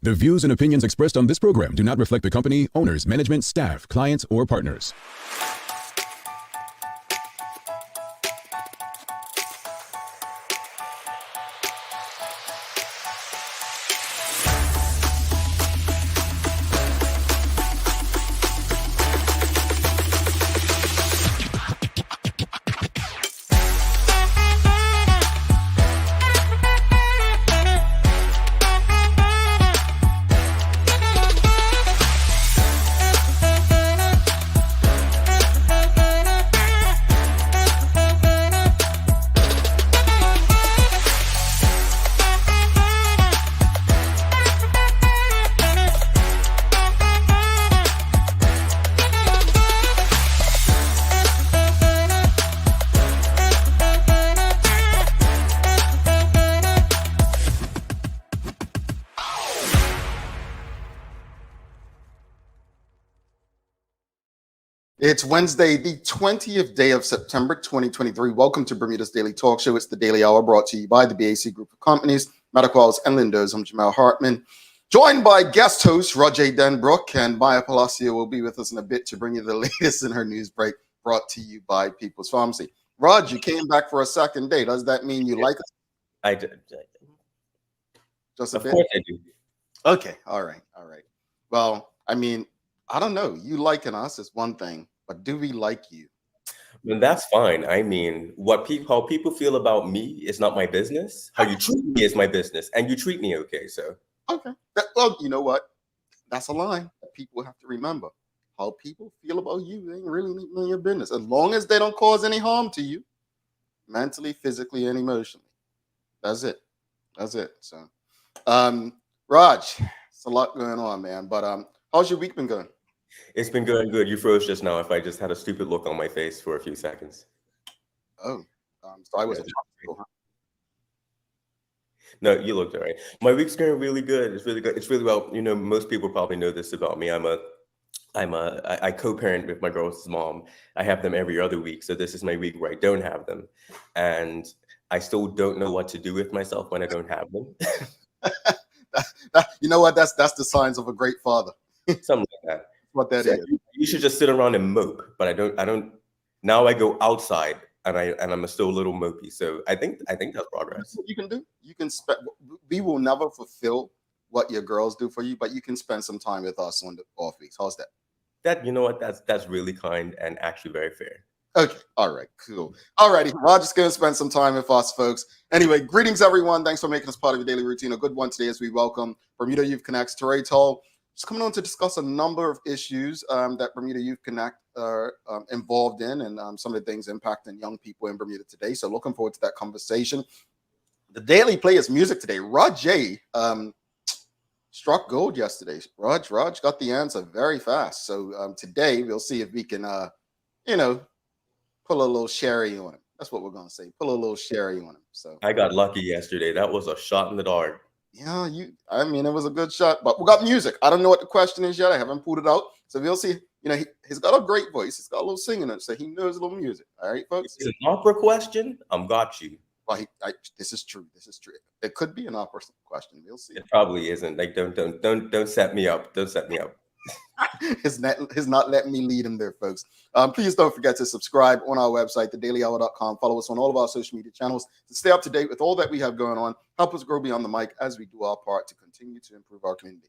The views and opinions expressed on this program do not reflect the company, owners, management, staff, clients, or partners. It's Wednesday, the 20th day of September, 2023. Welcome to Bermuda's Daily Talk Show. It's the Daily Hour brought to you by the BAC Group of Companies, Mediquals, and Lindos. I'm Jamal Hartman, joined by guest host Roger Denbrook, and Maya Palacio will be with us in a bit to bring you the latest in her news break brought to you by People's Pharmacy. Raj, you came back for a second day. Does that mean you like us? I did. Just a bit? Of course I do. Okay. All right. Well, I mean, I don't know. You liking us is one thing, but do we like you? Well, that's fine. I mean, how people feel about me is not my business. How you treat me is my business, and you treat me okay. So okay. Well, you know what? That's a line that people have to remember. How people feel about you ain't really none of your business, as long as they don't cause any harm to you, mentally, physically, and emotionally. That's it. So, Raj, it's a lot going on, man. But how's your week been going? it's been going good. You froze just now. If I just had a stupid look on my face for a few seconds. Oh, so I was. No, you looked all right. My week's going really good. It's really good. It's really well. You know, most people probably know this about me. I co-parent with my girl's mom. I have them every other week. So this is my week where I don't have them, and I still don't know what to do with myself when I don't have them. You know what? That's the signs of a great father. Something like that. What that So is. you should just sit around and mope, but I don't. Now I go outside, and I'm still a little mopey. So I think that's progress. What you can do. You can spend. We will never fulfill what your girls do for you, but you can spend some time with us on the off weeks. How's that? That, you know what? That's really kind and actually very fair. Okay. All right. Cool. All righty. Roger's going to spend some time with us, folks. Anyway, greetings, everyone. Thanks for making us part of your daily routine. A good one today as we welcome Bermuda Youth Connect's Tierrai Tull. Just coming on to discuss a number of issues that Bermuda Youth Connect are involved in, and some of the things impacting young people in Bermuda today. So looking forward to that conversation. The daily play is music today. Roger struck gold yesterday. Raj got the answer very fast. So today we'll see if we can, pull a little sherry on him. That's what we're going to say. Pull a little sherry on him. So I got lucky yesterday. That was a shot in the dark. Yeah, it was a good shot, but we got music. I don't know what the question is yet. I haven't pulled it out. So we'll see. You know, he's got a great voice. He's got a little singing in it, so he knows a little music. All right, folks. It's an opera question. Got you. Well, this is true. It could be an opera question. We'll see. It probably isn't. Like, don't set me up. Don't set me up. He's not letting me lead him there, folks. Please don't forget to subscribe on our website, thedailyhour.com. Follow us on all of our social media channels to stay up to date with all that we have going on. Help us grow beyond the mic as we do our part to continue to improve our community.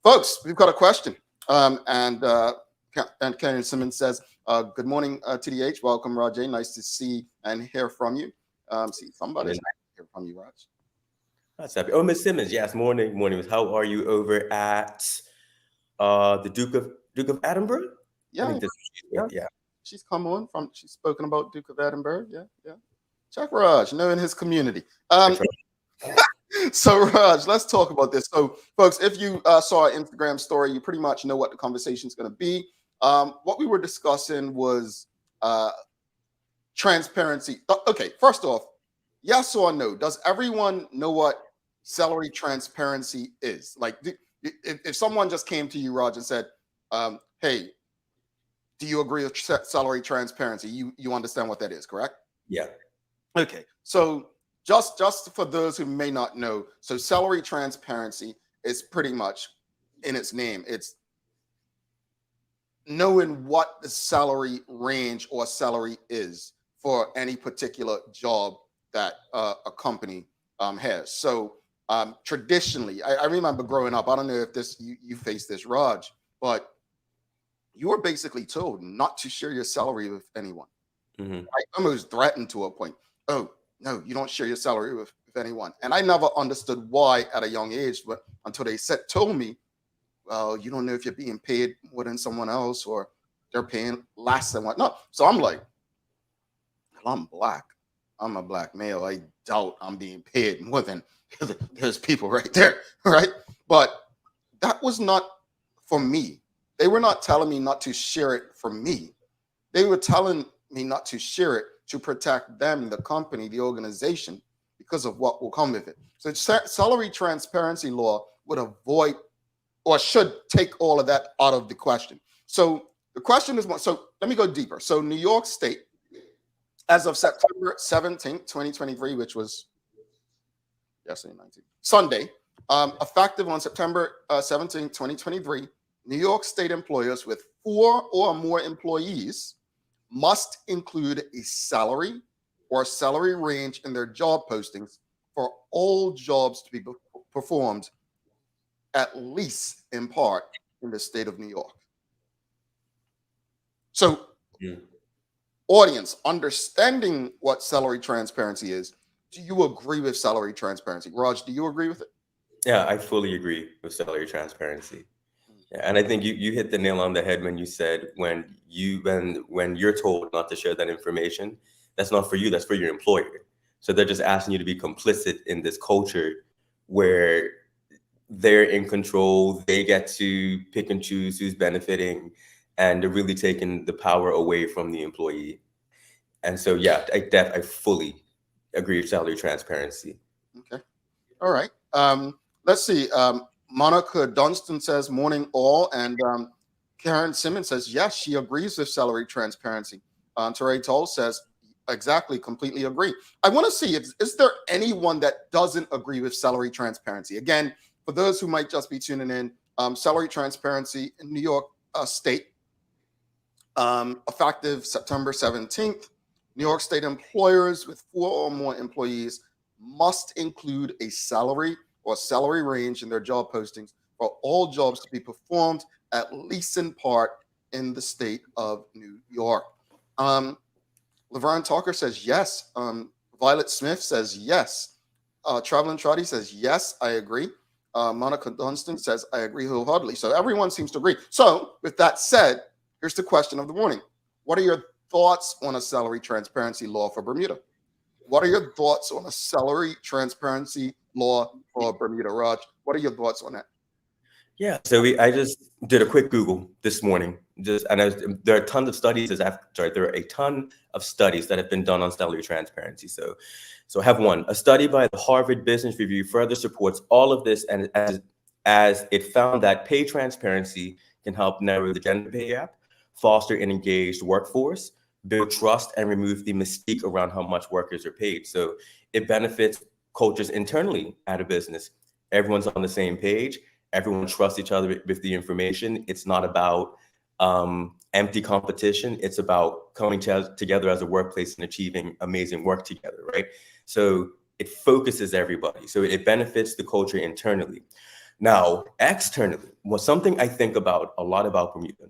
Folks, we've got a question. And Karen Simmons says, good morning, TDH. Welcome, Raj. Nice to see and hear from you. See, somebody's nice to hear from you, Raj. That's happy. Oh, Miss Simmons. Yes, morning. How are you over at the Duke of Edinburgh? Yeah. She's come on she's spoken about Duke of Edinburgh. Yeah. Check Raj, knowing his community. So Raj, let's talk about this. So folks, if you saw our Instagram story, you pretty much know what the conversation is going to be. What we were discussing was transparency. Okay, first off, yes or no? Does everyone know what salary transparency is? Like, if someone just came to you, Raj, and said, hey, do you agree with salary transparency? You understand what that is, correct? Yeah. Okay. So just for those who may not know, so salary transparency is pretty much in its name. It's knowing what the salary range or salary is for any particular job that a company has. So traditionally, I remember growing up, I don't know if you face this, Raj, but you were basically told not to share your salary with anyone. Mhm. I almost threatened to a point. Oh, no, you don't share your salary with anyone. And I never understood why at a young age, but until they told me, well, you don't know if you're being paid more than someone else or they're paying less than what. No. So I'm like, well, I'm black. I'm a black male. I doubt I'm being paid more than there's people right there. Right. But that was not for me. They were not telling me not to share it for me. They were telling me not to share it to protect them, the company, the organization, because of what will come with it. So salary transparency law would avoid or should take all of that out of the question. So the question is, so let me go deeper. So New York State, as of September 17th, 2023, which was yesterday, 19th, Sunday, effective on September 17th, 2023, New York State employers with 4 or more employees must include a salary or salary range in their job postings for all jobs to be performed at least in part in the state of New York. So, audience, understanding what salary transparency is, do you agree with salary transparency? Raj, do you agree with it? Yeah, I fully agree with salary transparency. Yeah, and I think you hit the nail on the head when you said when you're told not to share that information, that's not for you, that's for your employer. So they're just asking you to be complicit in this culture where they're in control, they get to pick and choose who's benefiting, and they're really taking the power away from the employee. And so, yeah, I fully agree with salary transparency. Okay. All right. Let's see. Monica Dunstan says, morning all. And Karen Simmons says, yes, she agrees with salary transparency. Tierrai Tull says, exactly, completely agree. I want to see, is there anyone that doesn't agree with salary transparency? Again, for those who might just be tuning in, salary transparency in New York State, effective September 17th, New York State employers with 4 or more employees must include a salary or salary range in their job postings for all jobs to be performed at least in part in the state of New York. Laverne Talker says yes. Violet Smith says yes. Traveling Trotty says yes, I agree. Monica Dunstan says I agree wholeheartedly. So everyone seems to agree. So with that said, here's the question of the morning. What are your thoughts on a salary transparency law for Bermuda? What are your thoughts on a salary transparency law for Bermuda, Raj? What are your thoughts on that? Yeah, so I just did a quick Google this morning. There are tons of studies. There are a ton of studies that have been done on salary transparency. So I have one. A study by the Harvard Business Review further supports all of this, and as it found that pay transparency can help narrow the gender pay gap, foster an engaged workforce, build trust, and remove the mystique around how much workers are paid. So it benefits cultures internally at a business. Everyone's on the same page. Everyone trusts each other with the information. It's not about empty competition. It's about coming together as a workplace and achieving amazing work together, right? So it focuses everybody. So it benefits the culture internally. Now, externally, something I think about a lot about Bermuda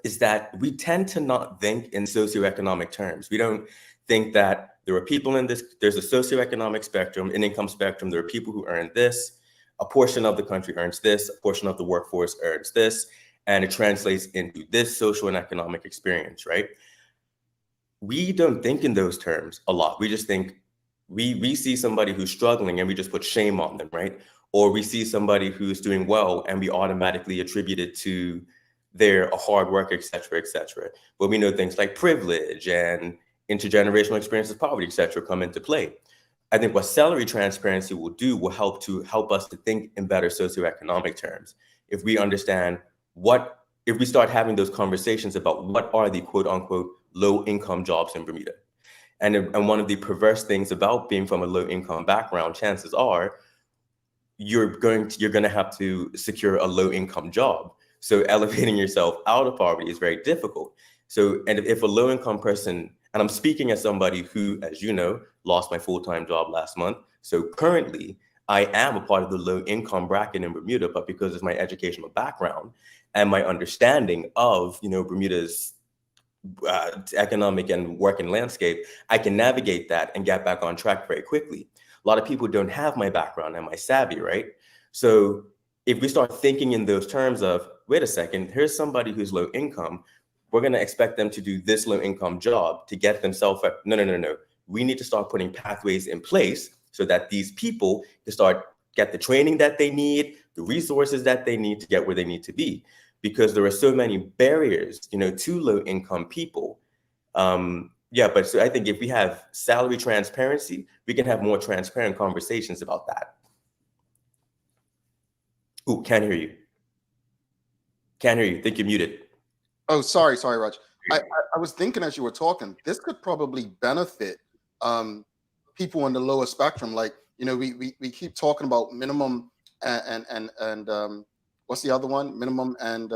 is that we tend to not think in socioeconomic terms. We don't think that there are people in this, there's a socioeconomic spectrum, an income spectrum. There are people who earn this. A portion of the country earns this, a portion of the workforce earns this, and it translates into this social and economic experience, right? We don't think in those terms a lot. We just think we see somebody who's struggling and we just put shame on them, right? Or we see somebody who's doing well and we automatically attribute it to their hard work, et cetera, et cetera. But we know things like privilege and intergenerational experiences, poverty, et cetera, come into play. I think what salary transparency will do will help us to think in better socioeconomic terms. If we understand if we start having those conversations about what are the quote unquote low income jobs in Bermuda. And one of the perverse things about being from a low income background, chances are you're going to have to secure a low income job. So elevating yourself out of poverty is very difficult. So, and if a low income person, and I'm speaking as somebody who, as you know, lost my full-time job last month. So currently I am a part of the low income bracket in Bermuda, but because of my educational background and my understanding of, Bermuda's economic and working landscape, I can navigate that and get back on track very quickly. A lot of people don't have my background and my savvy, right? So if we start thinking in those terms of, wait a second, here's somebody who's low income, we're going to expect them to do this low income job to get themselves up. No. We need to start putting pathways in place so that these people can get the training that they need, the resources that they need to get where they need to be. Because there are so many barriers, to low income people. But so I think if we have salary transparency, we can have more transparent conversations about that. Ooh, can't hear you. Think you're muted. Oh, sorry, Raj. I was thinking as you were talking, this could probably benefit people on the lower spectrum. Like, we keep talking about minimum and what's the other one? Minimum and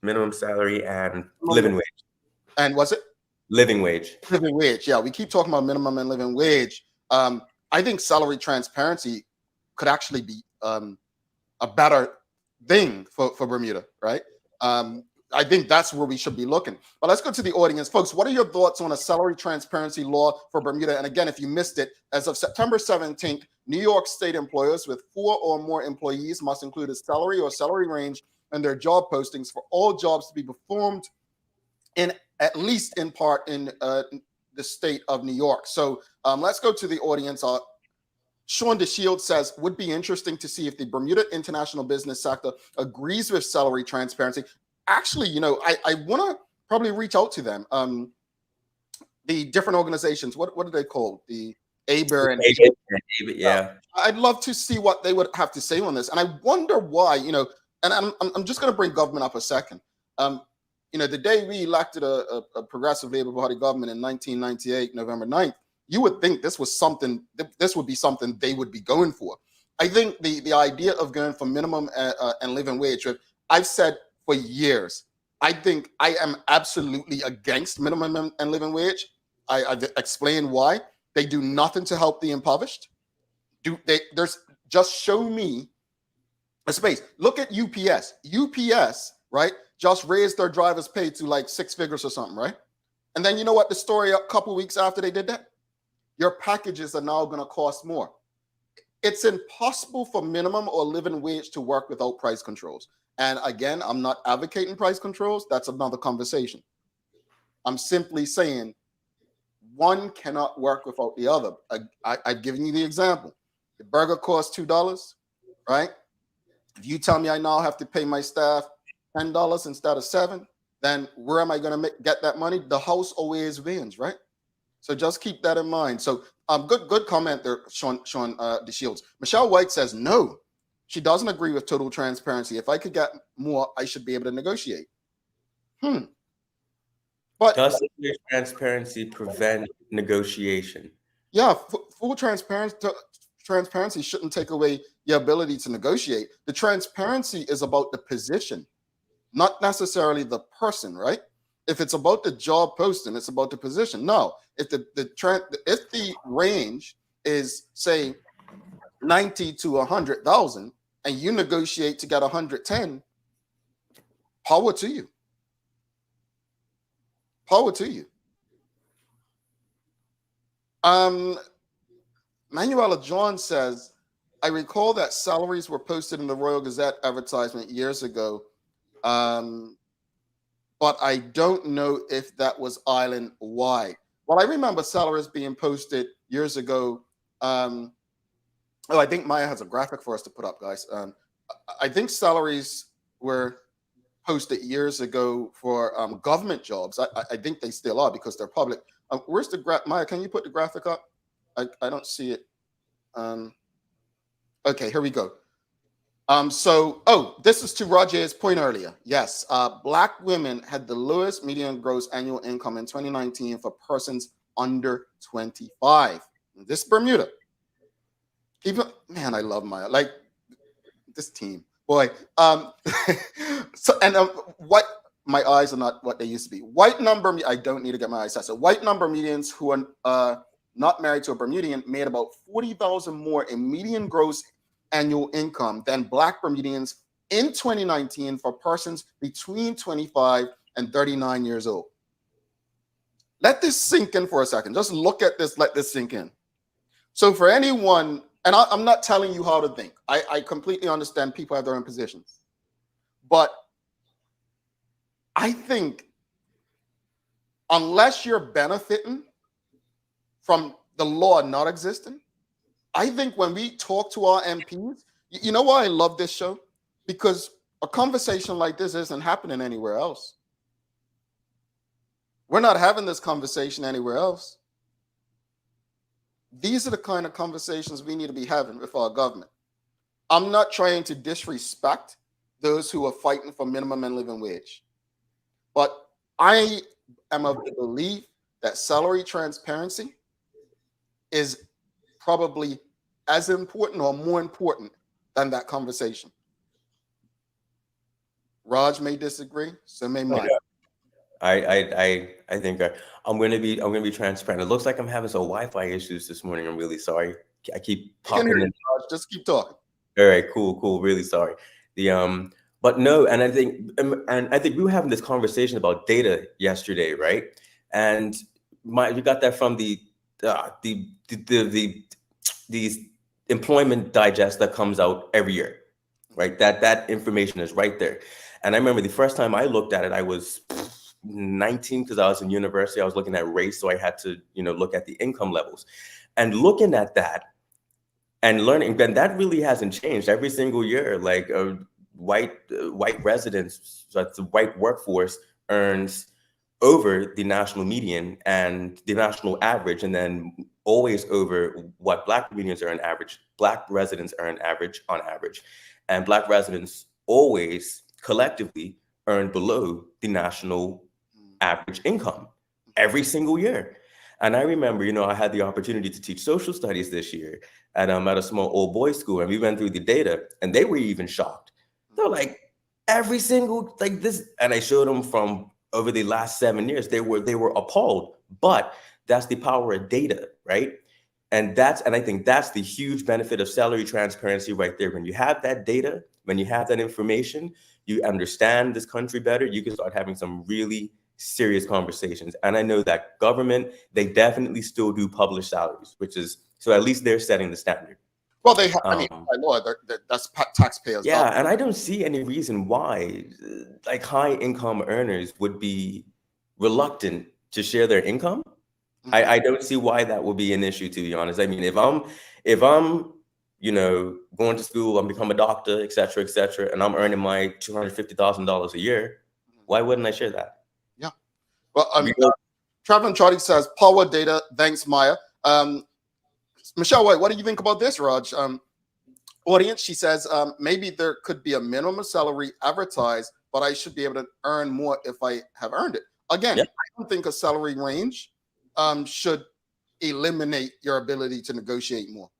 minimum salary and living wage. And what's it? Living wage. Living wage. Yeah, we keep talking about minimum and living wage. I think salary transparency could actually be a better thing for Bermuda, right? I think that's where we should be looking. But let's go to the audience. Folks, what are your thoughts on a salary transparency law for Bermuda? And again, if you missed it, as of September 17th, New York State employers with 4 or more employees must include a salary or salary range in their job postings for all jobs to be performed in at least in part in the state of New York. So let's go to the audience. Sean DeShield says, would be interesting to see if the Bermuda international business sector agrees with salary transparency. Actually, I want to probably reach out to them. The different organizations, what are they called? The ABER and ABER, yeah. I'd love to see what they would have to say on this. And I wonder why, and I'm just going to bring government up a second. The day we elected a progressive Labour Party government in 1998, November 9th, you would think this would be something they would be going for. I think the idea of going for minimum and living wage, I've said for years, I think I am absolutely against minimum and living wage. I've explained why. They do nothing to help the impoverished. Just show me a space. Look at UPS. UPS, right, just raised their drivers' pay to like 6 figures or something, right? And then you know what the story a couple weeks after they did that? Your packages are now going to cost more. It's impossible for minimum or living wage to work without price controls. And again, I'm not advocating price controls. That's another conversation. I'm simply saying one cannot work without the other. I've given you the example. The burger costs $2, right? If you tell me I now have to pay my staff $10 instead of $7, then where am I going to get that money? The house always wins, right? So just keep that in mind. So good comment there, Sean DeShields. Michelle White says no. She doesn't agree with total transparency. If I could get more, I should be able to negotiate. But does transparency prevent negotiation? Yeah, full transparency shouldn't take away your ability to negotiate. The transparency is about the position, not necessarily the person, right? If it's about the job posting, it's about the position. No, if the range is say 90 to 100,000 and you negotiate to get 110, power to you. Power to you. Manuela John says, I recall that salaries were posted in the Royal Gazette advertisement years ago, but I don't know if that was island-wide. Well, I remember salaries being posted years ago. I think Maya has a graphic for us to put up, guys. I think salaries were posted years ago for government jobs. I think they still are because they're public. Where's the graph? Maya, can you put the graphic up? I don't see it. Okay, here we go. This is to Roger's point earlier. Yes, Black women had the lowest median gross annual income in 2019 for persons under 25. This is Bermuda. Even man, I love Maya. Like this team, boy. So and what my eyes are not what they used to be. White number. I don't need to get my eyes tested. White number medians who are not married to a Bermudian made about 40,000 more in median gross annual income than Black Bermudians in 2019 for persons between 25 and 39 years old. Let this sink in for a second. Just look at this. Let this sink in. So for anyone, and I'm not telling you how to think. I completely understand people have their own positions. But I think unless you're benefiting from the law not existing, I think when we talk to our MPs, you know why I love this show? Because a conversation like this isn't happening anywhere else. We're not having this conversation anywhere else. These are the kind of conversations we need to be having with our government. I'm not trying to disrespect those who are fighting for minimum and living wage, but I am of the belief that salary transparency is probably as important or more important than that conversation. Raj may disagree, so may Mike. I think I'm gonna be transparent. It looks like I'm having some Wi-Fi issues this morning. I'm really sorry. I keep popping in. Raj. Just keep talking. All right, cool. Really sorry. But no, and I think we were having this conversation about data yesterday, right? And you got that from the employment digest that comes out every year, right? That information is right there. And I remember the first time I looked at it, I was 19 because I was in university. I was looking at race, so I had to, look at the income levels, and looking at that and learning. And that really hasn't changed every single year. Like white residents, so that's the white workforce earns over the national median and the national average, and then always over what Black Bermudians earn average, Black residents earn on average, and Black residents always collectively earn below the national average income every single year. And I remember, I had the opportunity to teach social studies this year at a small old boys school, and we went through the data, and they were even shocked. They're like, every single like this, and I showed them from over the last 7 years, they were appalled. But that's the power of data, right? And I think that's the huge benefit of salary transparency right there. When you have that data, when you have that information, you understand this country better, you can start having some really serious conversations. And I know that government, they definitely still do publish salaries, so at least they're setting the standard. Well, they have, by law, that's taxpayers. Yeah, and I don't see any reason why like high income earners would be reluctant to share their income. Mm-hmm. I don't see why that would be an issue, to be honest. I mean, if I'm going to school, I'm become a doctor, et cetera, and I'm earning my $250,000 a year, why wouldn't I share that? Yeah. Well, Traveling Charlie says, power data, thanks, Maya. Michelle White, what do you think about this, Raj? Audience, she says, maybe there could be a minimum salary advertised, but I should be able to earn more if I have earned it. Again, I don't think a salary range should eliminate your ability to negotiate more.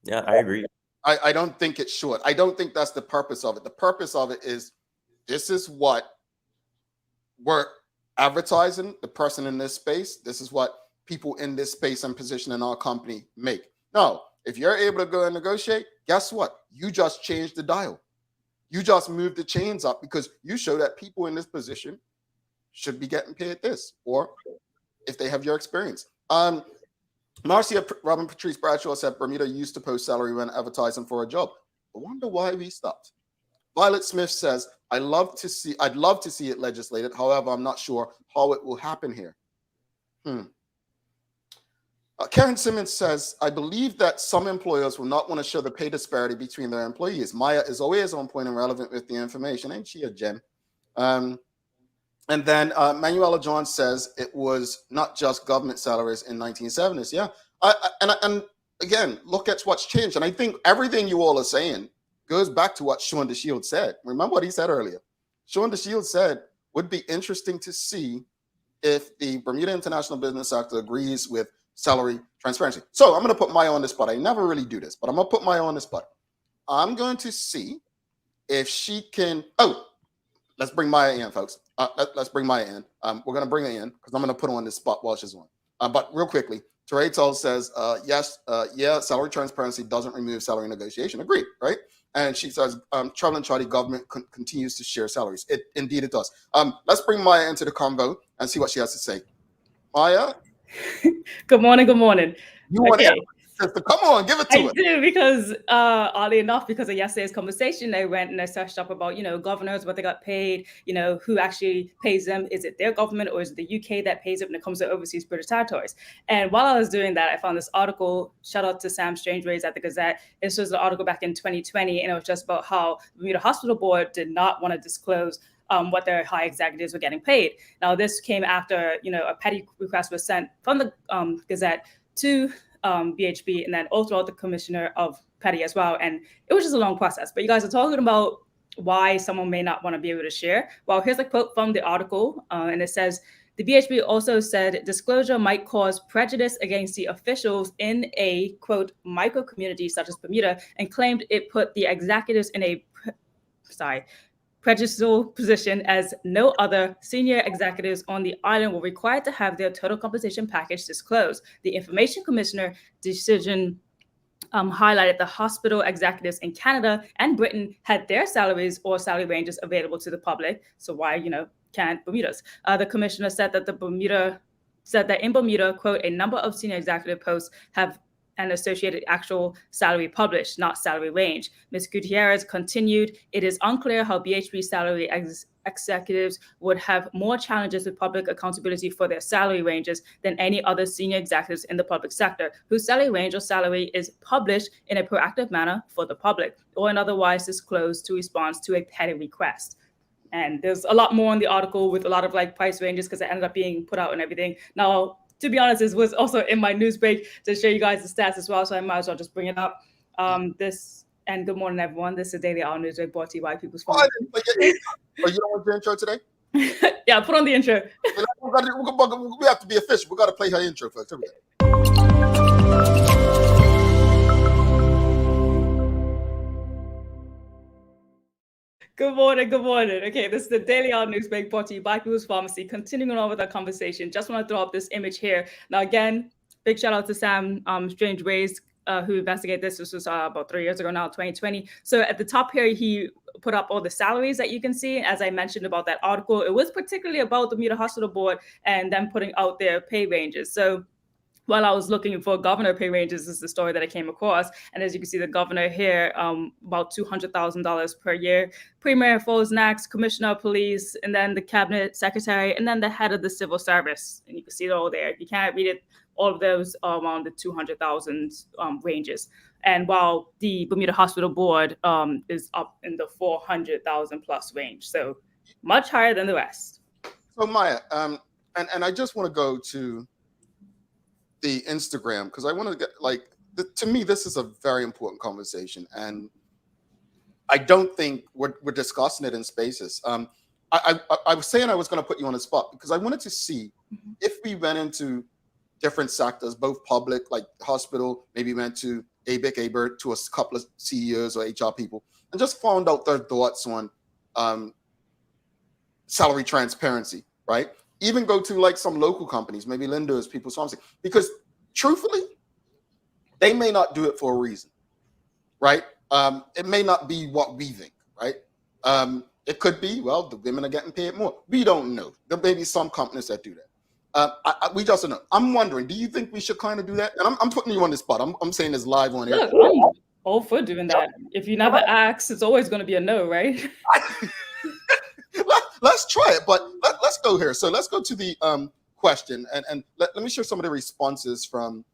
Yeah, I agree. I don't think it should. I don't think that's the purpose of it. The purpose of it is, this is what we're advertising, the person in this space. This is what people in this space and position in our company make. No, if you're able to go and negotiate, guess what? You just changed the dial. You just moved the chains up because you show that people in this position should be getting paid this, or if they have your experience. Marcia Robin Patrice Bradshaw said Bermuda used to post salary when advertising for a job. I wonder why we stopped. Violet Smith says, I'd love to see it legislated. However, I'm not sure how it will happen here. Karen Simmons says, I believe that some employers will not want to show the pay disparity between their employees. Maya is always on point and relevant with the information. Ain't she a gem? And then Manuela John says it was not just government salaries in 1970s. Yeah. And again, look at what's changed. And I think everything you all are saying goes back to what Sean DeShield said. Remember what he said earlier. Sean DeShield said, would be interesting to see if the Bermuda International Business Act agrees with salary transparency. So I'm going to put Maya on the spot. I never really do this, but I'm going to put Maya on the spot. I'm going to see if she can. Oh, let's bring Maya in, folks. Let's bring Maya in. We're going to bring her in because I'm going to put her on the spot while she's on. But real quickly, Tierrai Tull says, yes, yeah, salary transparency doesn't remove salary negotiation. Agreed, right? And she says, Travel and Charlie government continues to share salaries. Indeed it does. Let's bring Maya into the convo and see what she has to say. Maya? Good morning, good morning. You want to come on, give it to us. I do, because oddly enough, because of yesterday's conversation, I went and I searched up about, governors, what they got paid, who actually pays them. Is it their government or is it the UK that pays it when it comes to overseas British territories? And while I was doing that, I found this article, shout out to Sam Strangeways at the Gazette. This was an article back in 2020, and it was just about how the Bermuda Hospital Board did not want to disclose what their high executives were getting paid. Now, this came after, a petty request was sent from the Gazette to BHB and then also the commissioner of petty as well. And it was just a long process. But you guys are talking about why someone may not want to be able to share. Well, here's a quote from the article, and it says, the BHB also said disclosure might cause prejudice against the officials in a, quote, micro community such as Bermuda, and claimed it put the executives in a prejudicial position, as no other senior executives on the island were required to have their total compensation package disclosed. The Information Commissioner decision highlighted the hospital executives in Canada and Britain had their salaries or salary ranges available to the public. So why, can't Bermuda's? The commissioner said that in Bermuda, quote, a number of senior executive posts have an associated actual salary published, not salary range. Ms. Gutierrez continued, it is unclear how BHP salary executives would have more challenges with public accountability for their salary ranges than any other senior executives in the public sector, whose salary range or salary is published in a proactive manner for the public, or in otherwise disclosed to respond to a petty request. And there's a lot more in the article with a lot of price ranges because it ended up being put out and everything. Now, to be honest, this was also in my news break to show you guys the stats as well, so I might as well just bring it up. And good morning, everyone. This is Daily Hour News Break brought to you by People's Phone. Oh, you don't want the intro today? Yeah, put on the intro. We have to be official. We got to play her intro first. Here we go. Good morning, good morning. Okay, this is the Daily Hour News Break brought to you by People's Pharmacy. Continuing on with our conversation, just want to throw up this image here. Now, again, big shout out to Sam Strangeways, who investigated this. This was about 3 years ago now, 2020. So at the top here, he put up all the salaries that you can see. As I mentioned about that article, it was particularly about the Bermuda Hospital Board and them putting out their pay ranges. So while I was looking for governor pay ranges, this is the story that I came across. And as you can see, the governor here, about $200,000 per year. Premier Fosnax, Commissioner of Police, and then the Cabinet Secretary, and then the head of the Civil Service. And you can see it all there. You can't read it. All of those are around the 200,000 ranges. And while the Bermuda Hospital Board is up in the 400,000 plus range. So much higher than the rest. So Maya, and I just want to go to the Instagram because I want to get to me, this is a very important conversation. And I don't think we're discussing it in spaces. I was saying I was going to put you on the spot because I wanted to see if we went into different sectors, both public, like hospital, maybe went to ABIC, ABERT, to a couple of CEOs or HR people, and just found out their thoughts on salary transparency, right? Even go to some local companies, maybe Linda's, People's Pharmacy, because truthfully, they may not do it for a reason, right? It may not be what we think, right? It could be, well, the women are getting paid more. We don't know. There may be some companies that do that. We just don't know. I'm wondering, do you think we should kind of do that? And I'm putting you on the spot. I'm saying this live on air. Look, I'm all for doing that. If you never ask, it's always going to be a no, right? Let's try it, but let's go here. So let's go to the question, and let me share some of the responses from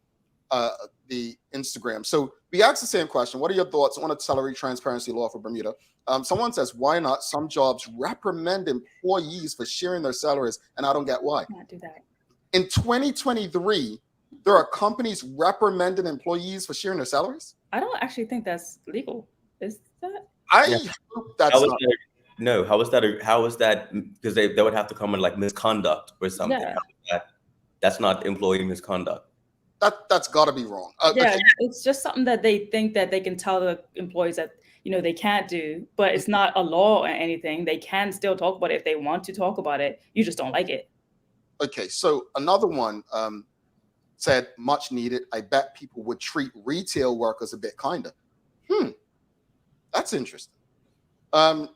the Instagram. So we asked the same question. What are your thoughts on a salary transparency law for Bermuda? Someone says, why not? Some jobs reprimand employees for sharing their salaries, and I don't get why. Not do that. In 2023, there are companies reprimanding employees for sharing their salaries? I don't actually think that's legal. Is that? I hope that's not. No, how is that? Because they would have to come in misconduct or something. Yeah. That's not employee misconduct. that's got to be wrong. Yeah, Okay. it's just something that they think that they can tell the employees that they can't do, but it's not a law or anything. They can still talk about it if they want to talk about it. You just don't like it. Okay, so another one said, much needed. I bet people would treat retail workers a bit kinder. That's interesting.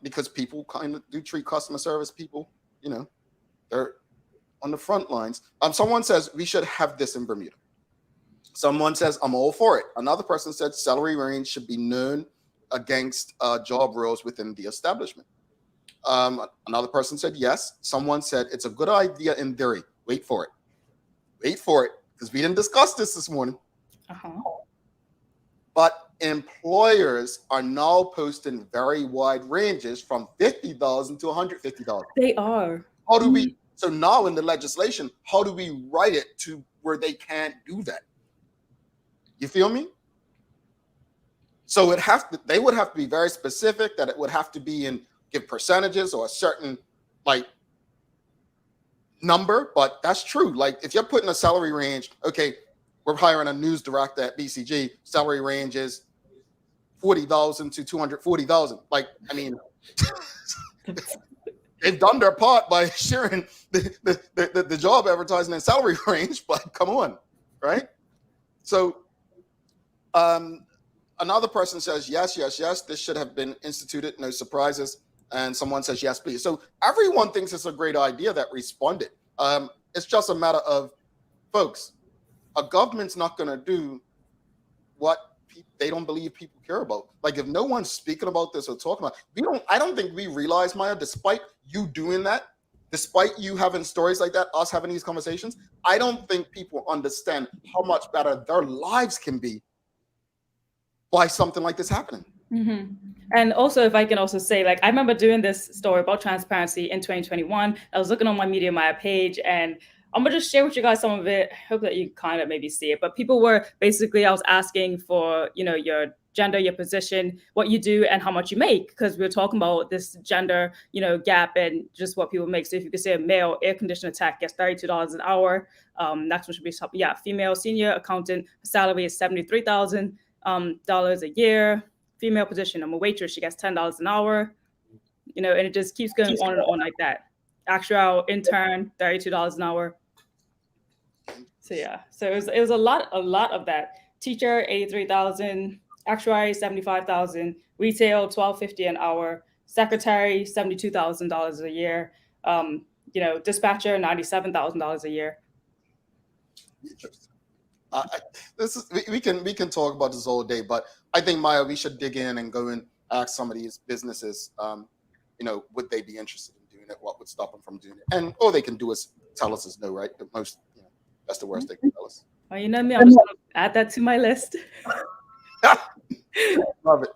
Because people kind of do treat customer service people, they're on the front lines. Someone says we should have this in Bermuda. Someone says I'm all for it. Another person said salary range should be known against job roles within the establishment. Another person said yes. Someone said it's a good idea in theory. Wait for it, because we didn't discuss this morning. But employers are now posting very wide ranges from $50 to $150. They are. How do we? So now in the legislation, how do we write it to where they can't do that? You feel me? So they would have to be very specific, that it would have to be give percentages or a certain number. But that's true. Like if you're putting a salary range, okay, we're hiring a news director at BCG. Salary range is $40,000 to $240,000. Like, I mean, they've done their part by sharing the job advertising and salary range. But come on, right? So, another person says yes. This should have been instituted. No surprises. And someone says yes, please. So everyone thinks it's a great idea that responded. It's just a matter of, folks, a government's not going to do what they don't believe people care about. Like if no one's speaking about this or talking about it, I don't think we realize, Maya, despite you doing that, despite you having stories like that, us having these conversations, I don't think people understand how much better their lives can be by something like this happening. Mm-hmm. And also, if I can also say, like, I remember doing this story about transparency in 2021. I was looking on my Media Maya page, and I'm gonna just share with you guys some of it. I hope that you kind of maybe see it. But people were basically, I was asking for, your gender, your position, what you do, and how much you make, because we were talking about this gender, gap and just what people make. So if you could say a male air conditioner tech gets $32 an hour, next one should be female senior accountant salary is $73,000 a year. Female position, I'm a waitress, she gets $10 an hour, and it just keeps going on and on like that. Actual intern, $32 an hour. So yeah, so it was a lot of that. Teacher, $83,000, actuary, $75,000, retail, $12.50 an hour, secretary, $72,000 a year, dispatcher, $97,000 a year. Interesting. We can talk about this all day, but I think, Maya, we should dig in and go and ask some of these businesses, would they be interested in doing it? What would stop them from doing it? And all they can do is tell us is no, right? The most, that's the worst they can tell us. Well, you know me, I'm just going to add that to my list. Love it.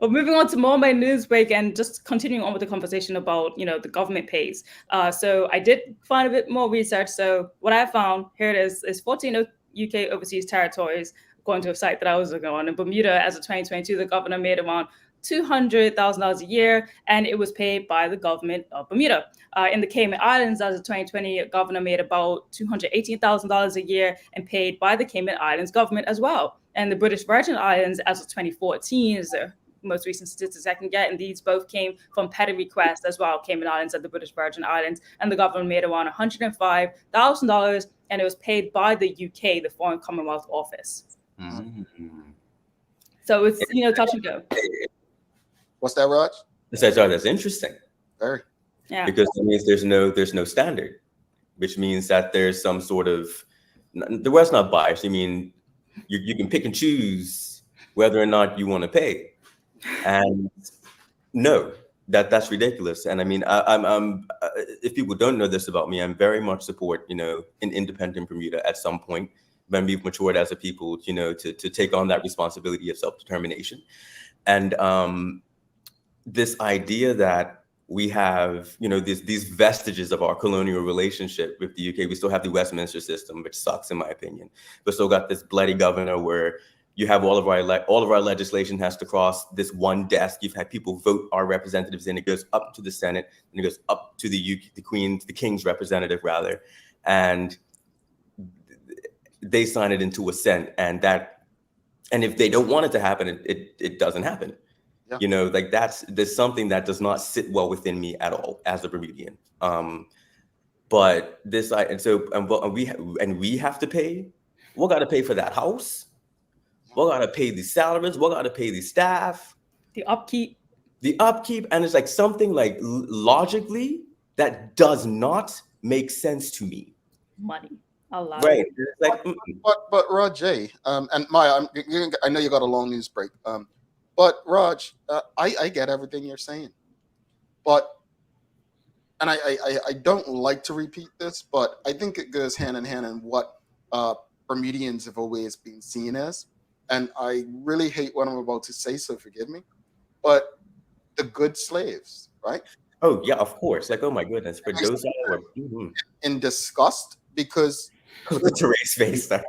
Well, moving on to more of my news break and just continuing on with the conversation about, the government pays. So I did find a bit more research. So what I found, here it is 14 UK overseas territories, according to a site that I was looking on. In Bermuda, as of 2022, the governor made around $200,000 a year, and it was paid by the government of Bermuda. In the Cayman Islands, as of 2020, a governor made about $218,000 a year and paid by the Cayman Islands government as well. And the British Virgin Islands, as of 2014, is the most recent statistics I can get, and these both came from petty requests as well, Cayman Islands and the British Virgin Islands, and the government made around $105,000, and it was paid by the UK, the Foreign Commonwealth Office. Mm-hmm. So it's, touch and go. What's that, Raj? That's interesting. Very. Yeah. Because it means there's no standard, which means that there's some sort of, the word's not biased. I mean, you can pick and choose whether or not you want to pay. And no, that's ridiculous. And I mean, I'm if people don't know this about me, I'm very much support, an independent Bermuda at some point when we've matured as a people, to take on that responsibility of self-determination. And this idea that we have, these vestiges of our colonial relationship with the UK. We still have the Westminster system, which sucks in my opinion. We've still got this bloody governor where you have all of our legislation has to cross this one desk. You've had people vote our representatives in. It goes up to the Senate, and it goes up to the King's representative rather. And they sign it into assent, and if they don't want it to happen, it doesn't happen. Yeah. You know, like there's something that does not sit well within me at all as a Bermudian. But this, we have to pay. We got to pay for that house. We got to pay the salaries. We got to pay the staff, The upkeep. and it's like something like logically that does not make sense to me. Money. A lot. Right? It's like, But Raj, and Maya, I know you got a long news break. But Raj, I get everything you're saying, but. And I don't like to repeat this, but I think it goes hand in hand in what Bermudians have always been seen as. And I really hate what I'm about to say, so forgive me. But the good slaves, right? oh yeah, of course. Like, oh my goodness, for those that were In disgust, because the Tierrai face there.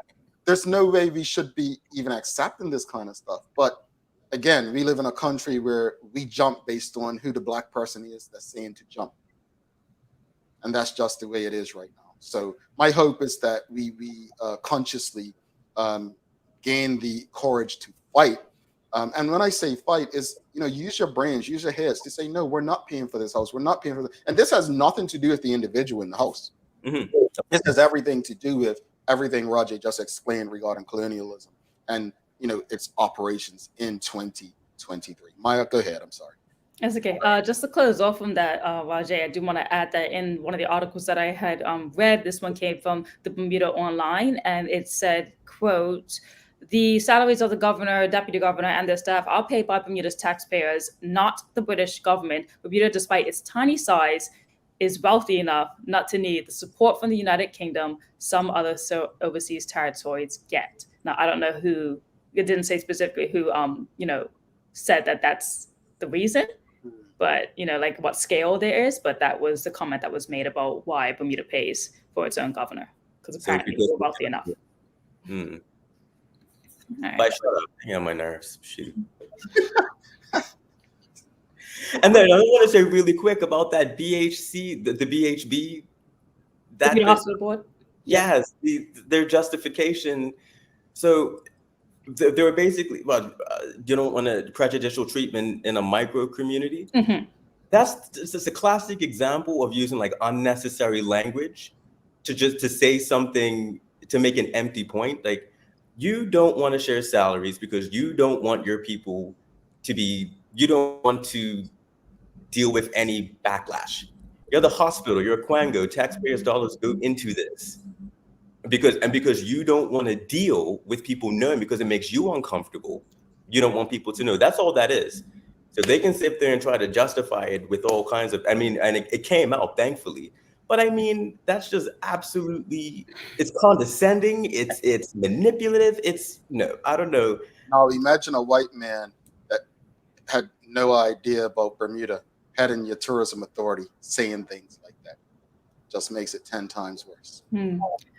there's no way we should be even accepting this kind of stuff. But again, we live in a country where we jump based on who the black person is that's saying to jump. And that's just the way it is right now. So my hope is that we consciously gain the courage to fight. And when I say fight, is use your brains, use your heads to say, no, we're not paying for this house. We're not paying for this. And this has nothing to do with the individual in the house. Mm-hmm. This has everything to do with everything Roger just explained regarding colonialism and its operations in 2023. Maya, go ahead. I'm sorry. That's okay. Just to close off from that, Rajay, I do want to add that in one of the articles that I had read, this one came from the Bermuda Online, and it said, quote, "The salaries of the governor, deputy governor, and their staff are paid by Bermuda's taxpayers, not the British government. Bermuda, despite its tiny size, is wealthy enough not to need the support from the United Kingdom some other overseas territories get." Now, I don't know who, it didn't say specifically who, said that that's the reason. But, like what scale there is. But that was the comment that was made about why Bermuda pays for its own governor. Because apparently we're wealthy enough. Mm. All right. But shut up. Hang on my nerves. Shoot. And then I want to say really quick about that BHC, the BHB. That Bermuda Hospital Board? Yes, their justification. So they were basically, you don't want a prejudicial treatment in a micro community. Mm-hmm. That's just a classic example of using like unnecessary language to say something to make an empty point. Like, you don't want to share salaries because you don't want your people you don't want to deal with any backlash. You're the hospital, you're a Quango, taxpayers' dollars go into this. Because you don't want to deal with people knowing, because it makes you uncomfortable. You don't want people to know. That's all that is. So they can sit there and try to justify it with all kinds of, and it came out, thankfully. But that's just absolutely, it's condescending, it's manipulative, I don't know. Now imagine a white man that had no idea about Bermuda heading your tourism authority saying things like that. Just makes it 10 times worse.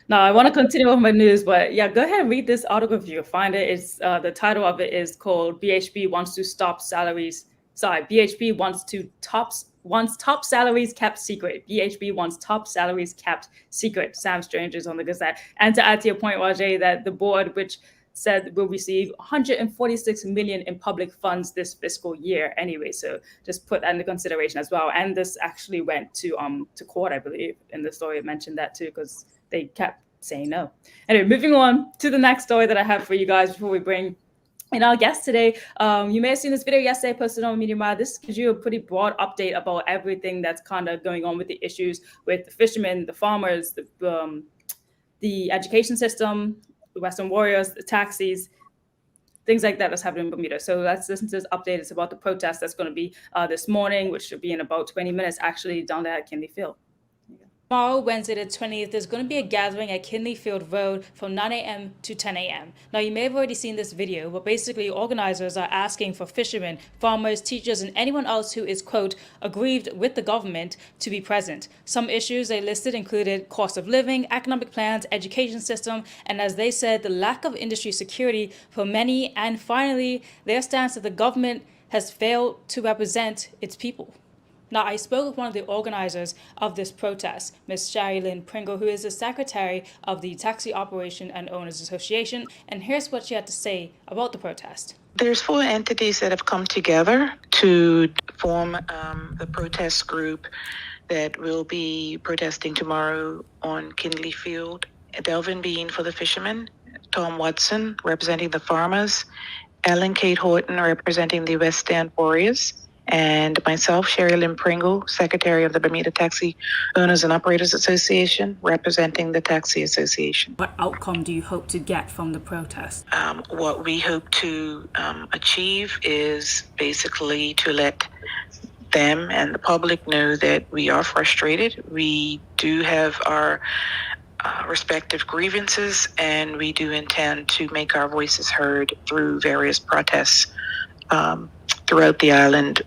Now, I want to continue with my news, but yeah, go ahead and read this article if you can find it. It's the title of it is called "BHB wants to stop salaries." Sorry, BHB wants top salaries kept secret. BHB wants top salaries kept secret. Sam Strange is on the Gazette. And to add to your point, Rajay, that the board, which said will receive 146 million in public funds this fiscal year anyway. So just put that into consideration as well. And this actually went to court, I believe. In the story, it mentioned that too, because they kept saying no. Anyway, moving on to the next story that I have for you guys before we bring in our guest today. You may have seen this video yesterday posted on Media Mile. This gives you a pretty broad update about everything that's kind of going on with the issues with the fishermen, the farmers, the education system, the Western Warriors, the taxis, things like that that's happening in Bermuda. So let's listen to this update. It's about the protest that's going to be this morning, which should be in about 20 minutes, actually, down there at Kinley Field. Tomorrow, Wednesday the 20th, there's going to be a gathering at Kinley Field Road from 9 a.m. to 10 a.m. Now, you may have already seen this video, but basically organizers are asking for fishermen, farmers, teachers, and anyone else who is, quote, aggrieved with the government to be present. Some issues they listed included cost of living, economic plans, education system, and as they said, the lack of industry security for many, and finally, their stance that the government has failed to represent its people. Now, I spoke with one of the organizers of this protest, Ms. Sherilyn Pringle, who is the secretary of the Taxi Operation and Owners Association, and here's what she had to say about the protest. There's 4 entities that have come together to form the protest group that will be protesting tomorrow on Kinley Field. Delvin Bean for the fishermen, Tom Watson representing the farmers, Ellen Kate Horton representing the West End Warriors, and myself, Sherilyn Pringle, Secretary of the Bermuda Taxi Owners and Operators Association, representing the Taxi Association. What outcome do you hope to get from the protest? What we hope to achieve is basically to let them and the public know that we are frustrated. We do have our respective grievances, and we do intend to make our voices heard through various protests throughout the island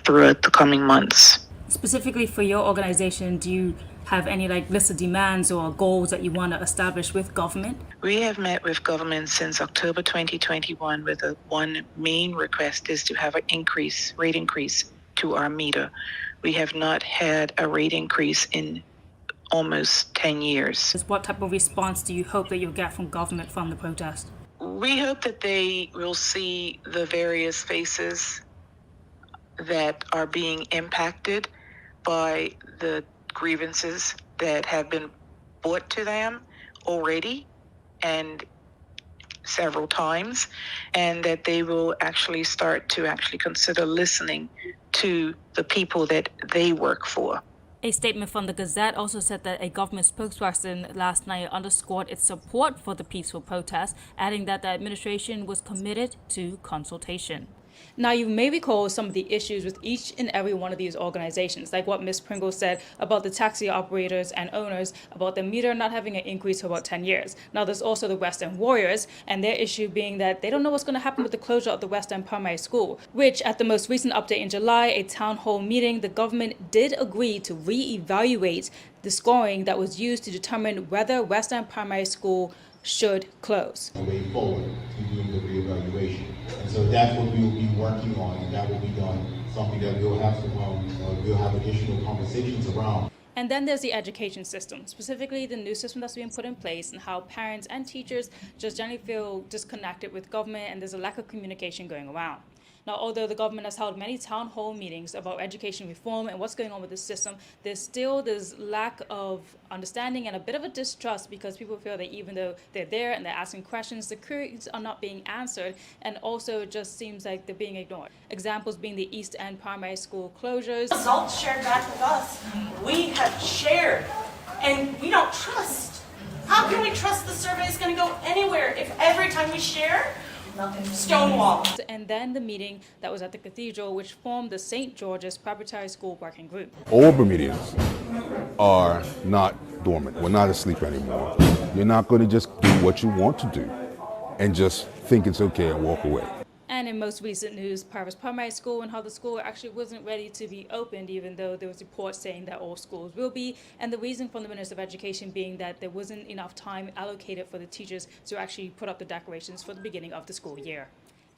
throughout the coming months. Specifically for your organization, do you have any list of demands or goals that you want to establish with government? We have met with government since October 2021 with one main request is to have an rate increase to our meter. We have not had a rate increase in almost 10 years. What type of response do you hope that you'll get from government from the protest? We hope that they will see the various faces that are being impacted by the grievances that have been brought to them already and several times, and that they will actually start to consider listening to the people that they work for. A statement from the Gazette also said that a government spokesperson last night underscored its support for the peaceful protest, adding that the administration was committed to consultation. Now, you may recall some of the issues with each and every one of these organizations, like what Ms. Pringle said about the taxi operators and owners, about the meter not having an increase for about 10 years. Now, there's also the West End Warriors, and their issue being that they don't know what's going to happen with the closure of the West End Primary School, which at the most recent update in July, a town hall meeting, the government did agree to re-evaluate the scoring that was used to determine whether West End Primary School should close. A way forward to doing the reevaluation. And so that's what we will be working on, and that will be done, something that we'll have additional conversations around. And then there's the education system, specifically the new system that's being put in place and how parents and teachers just generally feel disconnected with government, and there's a lack of communication going around. Now, although the government has held many town hall meetings about education reform and what's going on with the system, there's still this lack of understanding and a bit of a distrust, because people feel that even though they're there and they're asking questions, the queries are not being answered, and also it just seems like they're being ignored. Examples being the East End Primary School closures. Results shared back with us. We have shared, and we don't trust. How can we trust the survey is going to go anywhere if every time we share, stonewall? And then the meeting that was at the cathedral, which formed the St. George's Preparatory School Working Group. All Bermudians are not dormant. We're not asleep anymore. You're not going to just do what you want to do and just think it's okay and walk away. And in most recent news, Paris Primary School and how the school actually wasn't ready to be opened, even though there was reports saying that all schools will be. And the reason from the Minister of Education being that there wasn't enough time allocated for the teachers to actually put up the decorations for the beginning of the school year.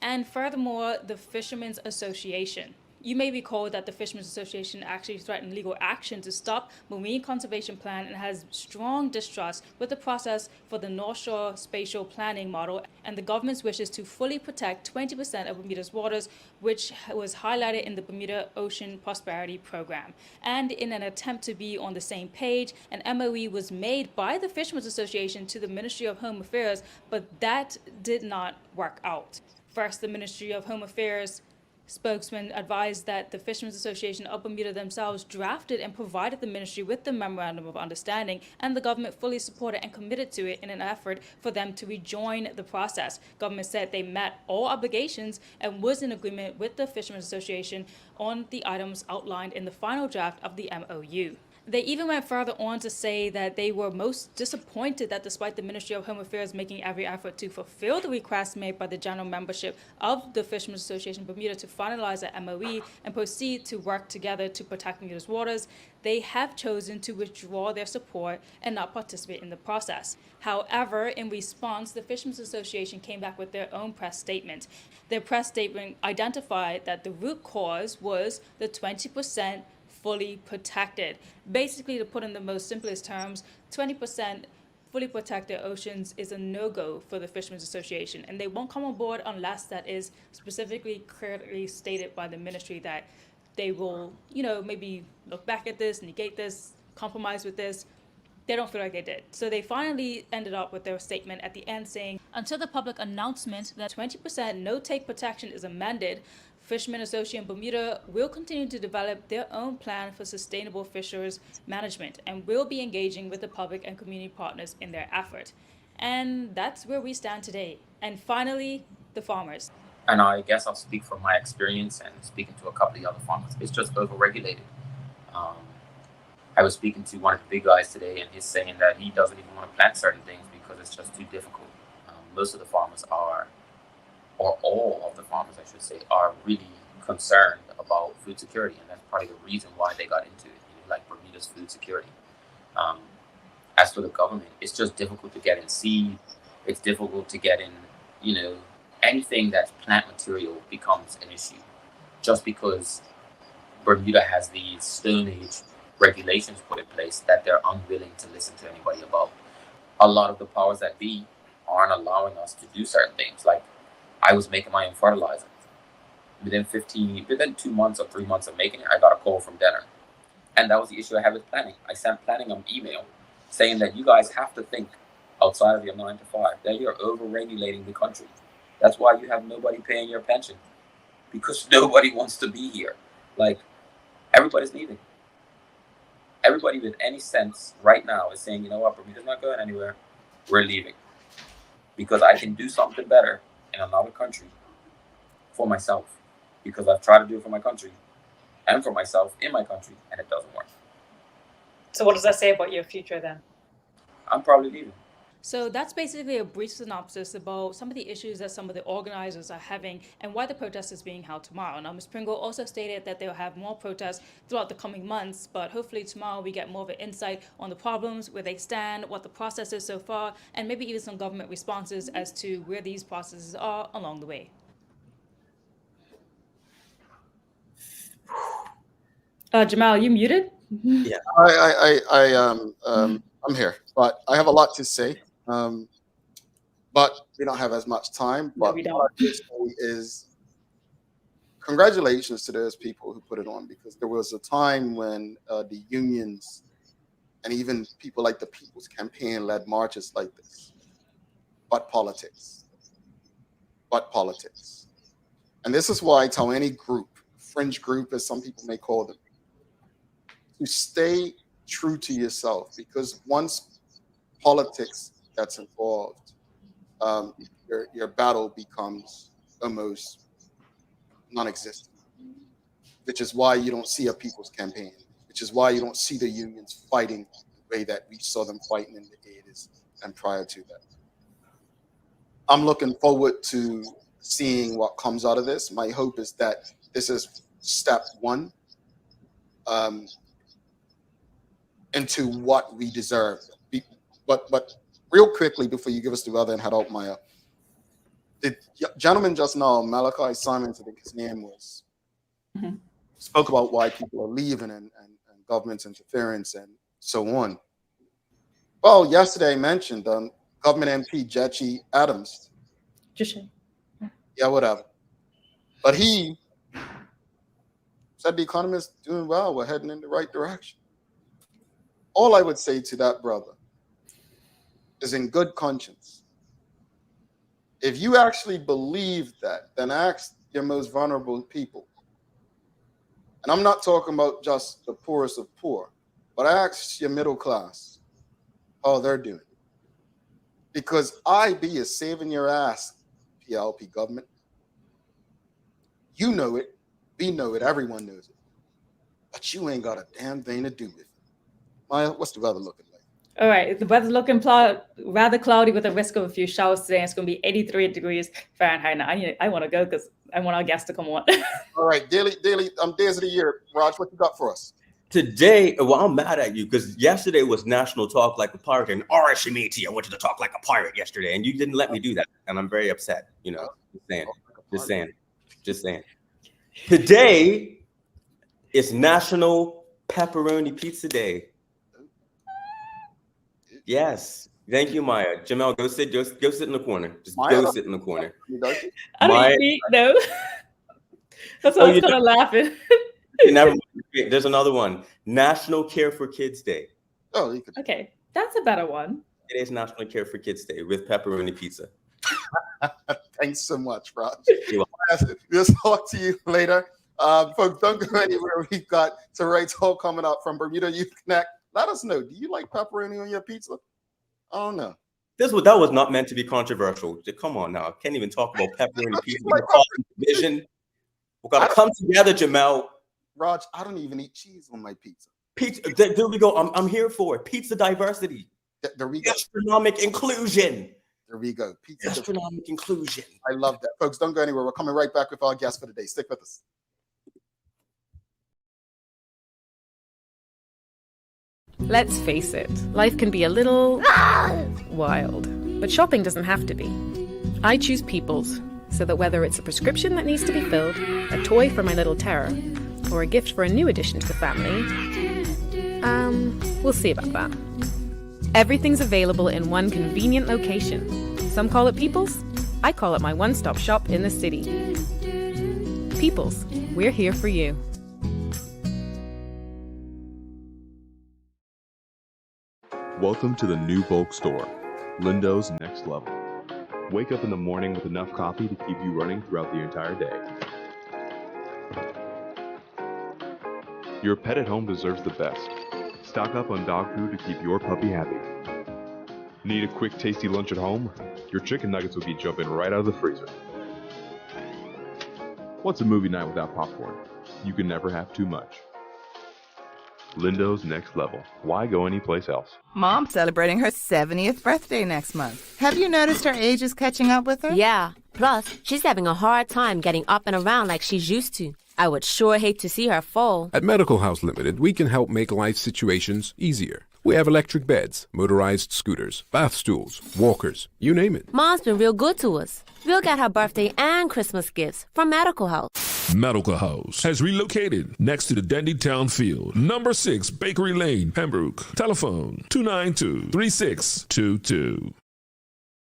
And furthermore, the Fishermen's Association. You may recall that the Fishermen's Association actually threatened legal action to stop Marine Conservation Plan and has strong distrust with the process for the North Shore Spatial Planning Model and the government's wishes to fully protect 20% of Bermuda's waters, which was highlighted in the Bermuda Ocean Prosperity Program. And in an attempt to be on the same page, an MOE was made by the Fishermen's Association to the Ministry of Home Affairs, but that did not work out. First, the Ministry of Home Affairs spokesman advised that the Fishermen's Association of Bermuda themselves drafted and provided the ministry with the Memorandum of Understanding, and the government fully supported and committed to it in an effort for them to rejoin the process. Government said they met all obligations and was in agreement with the Fishermen's Association on the items outlined in the final draft of the MOU. They even went further on to say that they were most disappointed that despite the Ministry of Home Affairs making every effort to fulfill the request made by the general membership of the Fishermen's Association of Bermuda to finalize the MOE and proceed to work together to protect Bermuda's waters, they have chosen to withdraw their support and not participate in the process. However, in response, the Fishermen's Association came back with their own press statement. Their press statement identified that the root cause was the 20% fully protected. Basically, to put in the most simplest terms, 20% fully protected oceans is a no-go for the Fishermen's Association, and they won't come on board unless that is specifically clearly stated by the ministry that they will, maybe look back at this, negate this, compromise with this. They don't feel like they did. So they finally ended up with their statement at the end saying, until the public announcement that 20% no-take protection is amended, Fishermen Association Bermuda will continue to develop their own plan for sustainable fisheries management and will be engaging with the public and community partners in their effort. And that's where we stand today. And finally, the farmers. And I guess I'll speak from my experience and speaking to a couple of the other farmers. It's just overregulated. I was speaking to one of the big guys today, and he's saying that he doesn't even want to plant certain things because it's just too difficult. Most of the farmers are, or all of the farmers, I should say, are really concerned about food security, and that's probably the reason why they got into it, like Bermuda's food security. As for the government, it's just difficult to get in seed. It's difficult to get in, anything that's plant material becomes an issue, just because Bermuda has these Stone Age regulations put in place that they're unwilling to listen to anybody about. A lot of the powers that be aren't allowing us to do certain things. Like, I was making my own fertilizer. Within 2 months or 3 months of making it, I got a call from Denner. And that was the issue I had with planning. I sent planning an email saying that you guys have to think outside of your 9 to 5, that you're over-regulating the country. That's why you have nobody paying your pension, because nobody wants to be here. Like, everybody's leaving. Everybody with any sense right now is saying, you know what, Bermuda's not going anywhere. We're leaving. Because I can do something better in another country for myself. Because I've tried to do it for my country and for myself in my country, and it doesn't work. So what does that say about your future then? I'm probably leaving. So that's basically a brief synopsis about some of the issues that some of the organizers are having and why the protest is being held tomorrow. Now, Ms. Pringle also stated that they'll have more protests throughout the coming months, but hopefully tomorrow we get more of an insight on the problems, where they stand, what the process is so far, and maybe even some government responses as to where these processes are along the way. Jamal, you muted? Yeah. I'm here, but I have a lot to say. But we don't have as much time. No, But we what I don't. will say is congratulations to those people who put it on, because there was a time when the unions and even people like the People's Campaign led marches like this. But politics. And this is why I tell any group, fringe group as some people may call them, to stay true to yourself, because once politics gets involved, your battle becomes almost non-existent, which is why you don't see a People's Campaign, which is why you don't see the unions fighting the way that we saw them fighting in the 80s and prior to that. I'm looking forward to seeing what comes out of this. My hope is that this is step one into what we deserve. But real quickly, before you give us the other and head out, Maya, the gentleman just now, Malachi Simons, I think his name was, spoke about why people are leaving and government's interference and so on. Well, yesterday I mentioned government MP Jetchi Adams. Yeah, whatever. But he said the economy is doing well. We're heading in the right direction. All I would say to that brother is, in good conscience, if you actually believe that, then ask your most vulnerable people. And I'm not talking about just the poorest of poor, but ask your middle class how they're doing. Because IB is saving your ass, PLP government. You know it, we know it, everyone knows it. But you ain't got a damn thing to do with it. Maya, what's the weather looking like? All right, the weather's looking rather cloudy with a risk of a few showers today. It's going to be 83 degrees Fahrenheit. Now, I want to go because I want our guests to come on. All right, daily days of the year. Raj, what you got for us? Today, well, I'm mad at you because yesterday was National Talk Like a Pirate, and Arashimiti, I wanted to talk like a pirate yesterday, and you didn't let me do that, and I'm very upset. Just saying. Today is National Pepperoni Pizza Day. Yes. Thank you, Maya. Jamel, go sit in the corner. Just Maya, go sit in the corner. I don't Maya, eat meat, no. That's why I was kind of laughing. never mind. There's another one. National Care for Kids Day. Oh, you could. Okay, that's a better one. It is National Care for Kids Day with pepperoni pizza. Thanks so much, Raj. You're We'll talk to you later. Folks, don't go anywhere. We've got Tierrai Tull coming up from Bermuda Youth Connect. Let us know. Do you like pepperoni on your pizza? Oh, no. That was not meant to be controversial. Come on now. I can't even talk about pepperoni pizza. Division. We gotta come together, Jamel. Raj, I don't even eat cheese on my pizza. Pizza. There we go. I'm here for it. Pizza diversity. There we go. Gastronomic inclusion. There we go. Pizza Gastronomic inclusion. I love that. Folks, don't go anywhere. We're coming right back with our guest for the day. Stick with us. Let's face it, life can be a little wild, but shopping doesn't have to be. I choose People's, so that whether it's a prescription that needs to be filled, a toy for my little terror, or a gift for a new addition to the family, we'll see about that. Everything's available in one convenient location. Some call it People's, I call it my one-stop shop in the city. People's, we're here for you. Welcome to the new bulk store, Lindo's Next Level. Wake up in the morning with enough coffee to keep you running throughout the entire day. Your pet at home deserves the best. Stock up on dog food to keep your puppy happy. Need a quick, tasty lunch at home? Your chicken nuggets will be jumping right out of the freezer. What's a movie night without popcorn? You can never have too much. Lindo's Next Level. Why go anyplace else? Mom's celebrating her 70th birthday next month. Have you noticed her age is catching up with her? Yeah. Plus, she's having a hard time getting up and around like she's used to. I would sure hate to see her fall. At Medical House Limited, we can help make life situations easier. We have electric beds, motorized scooters, bath stools, walkers, you name it. Mom's been real good to us. We'll get her birthday and Christmas gifts from Medical House. Medical House has relocated next to the Dandy Town Field, number 6 Bakery Lane, Pembroke. Telephone 292-3622.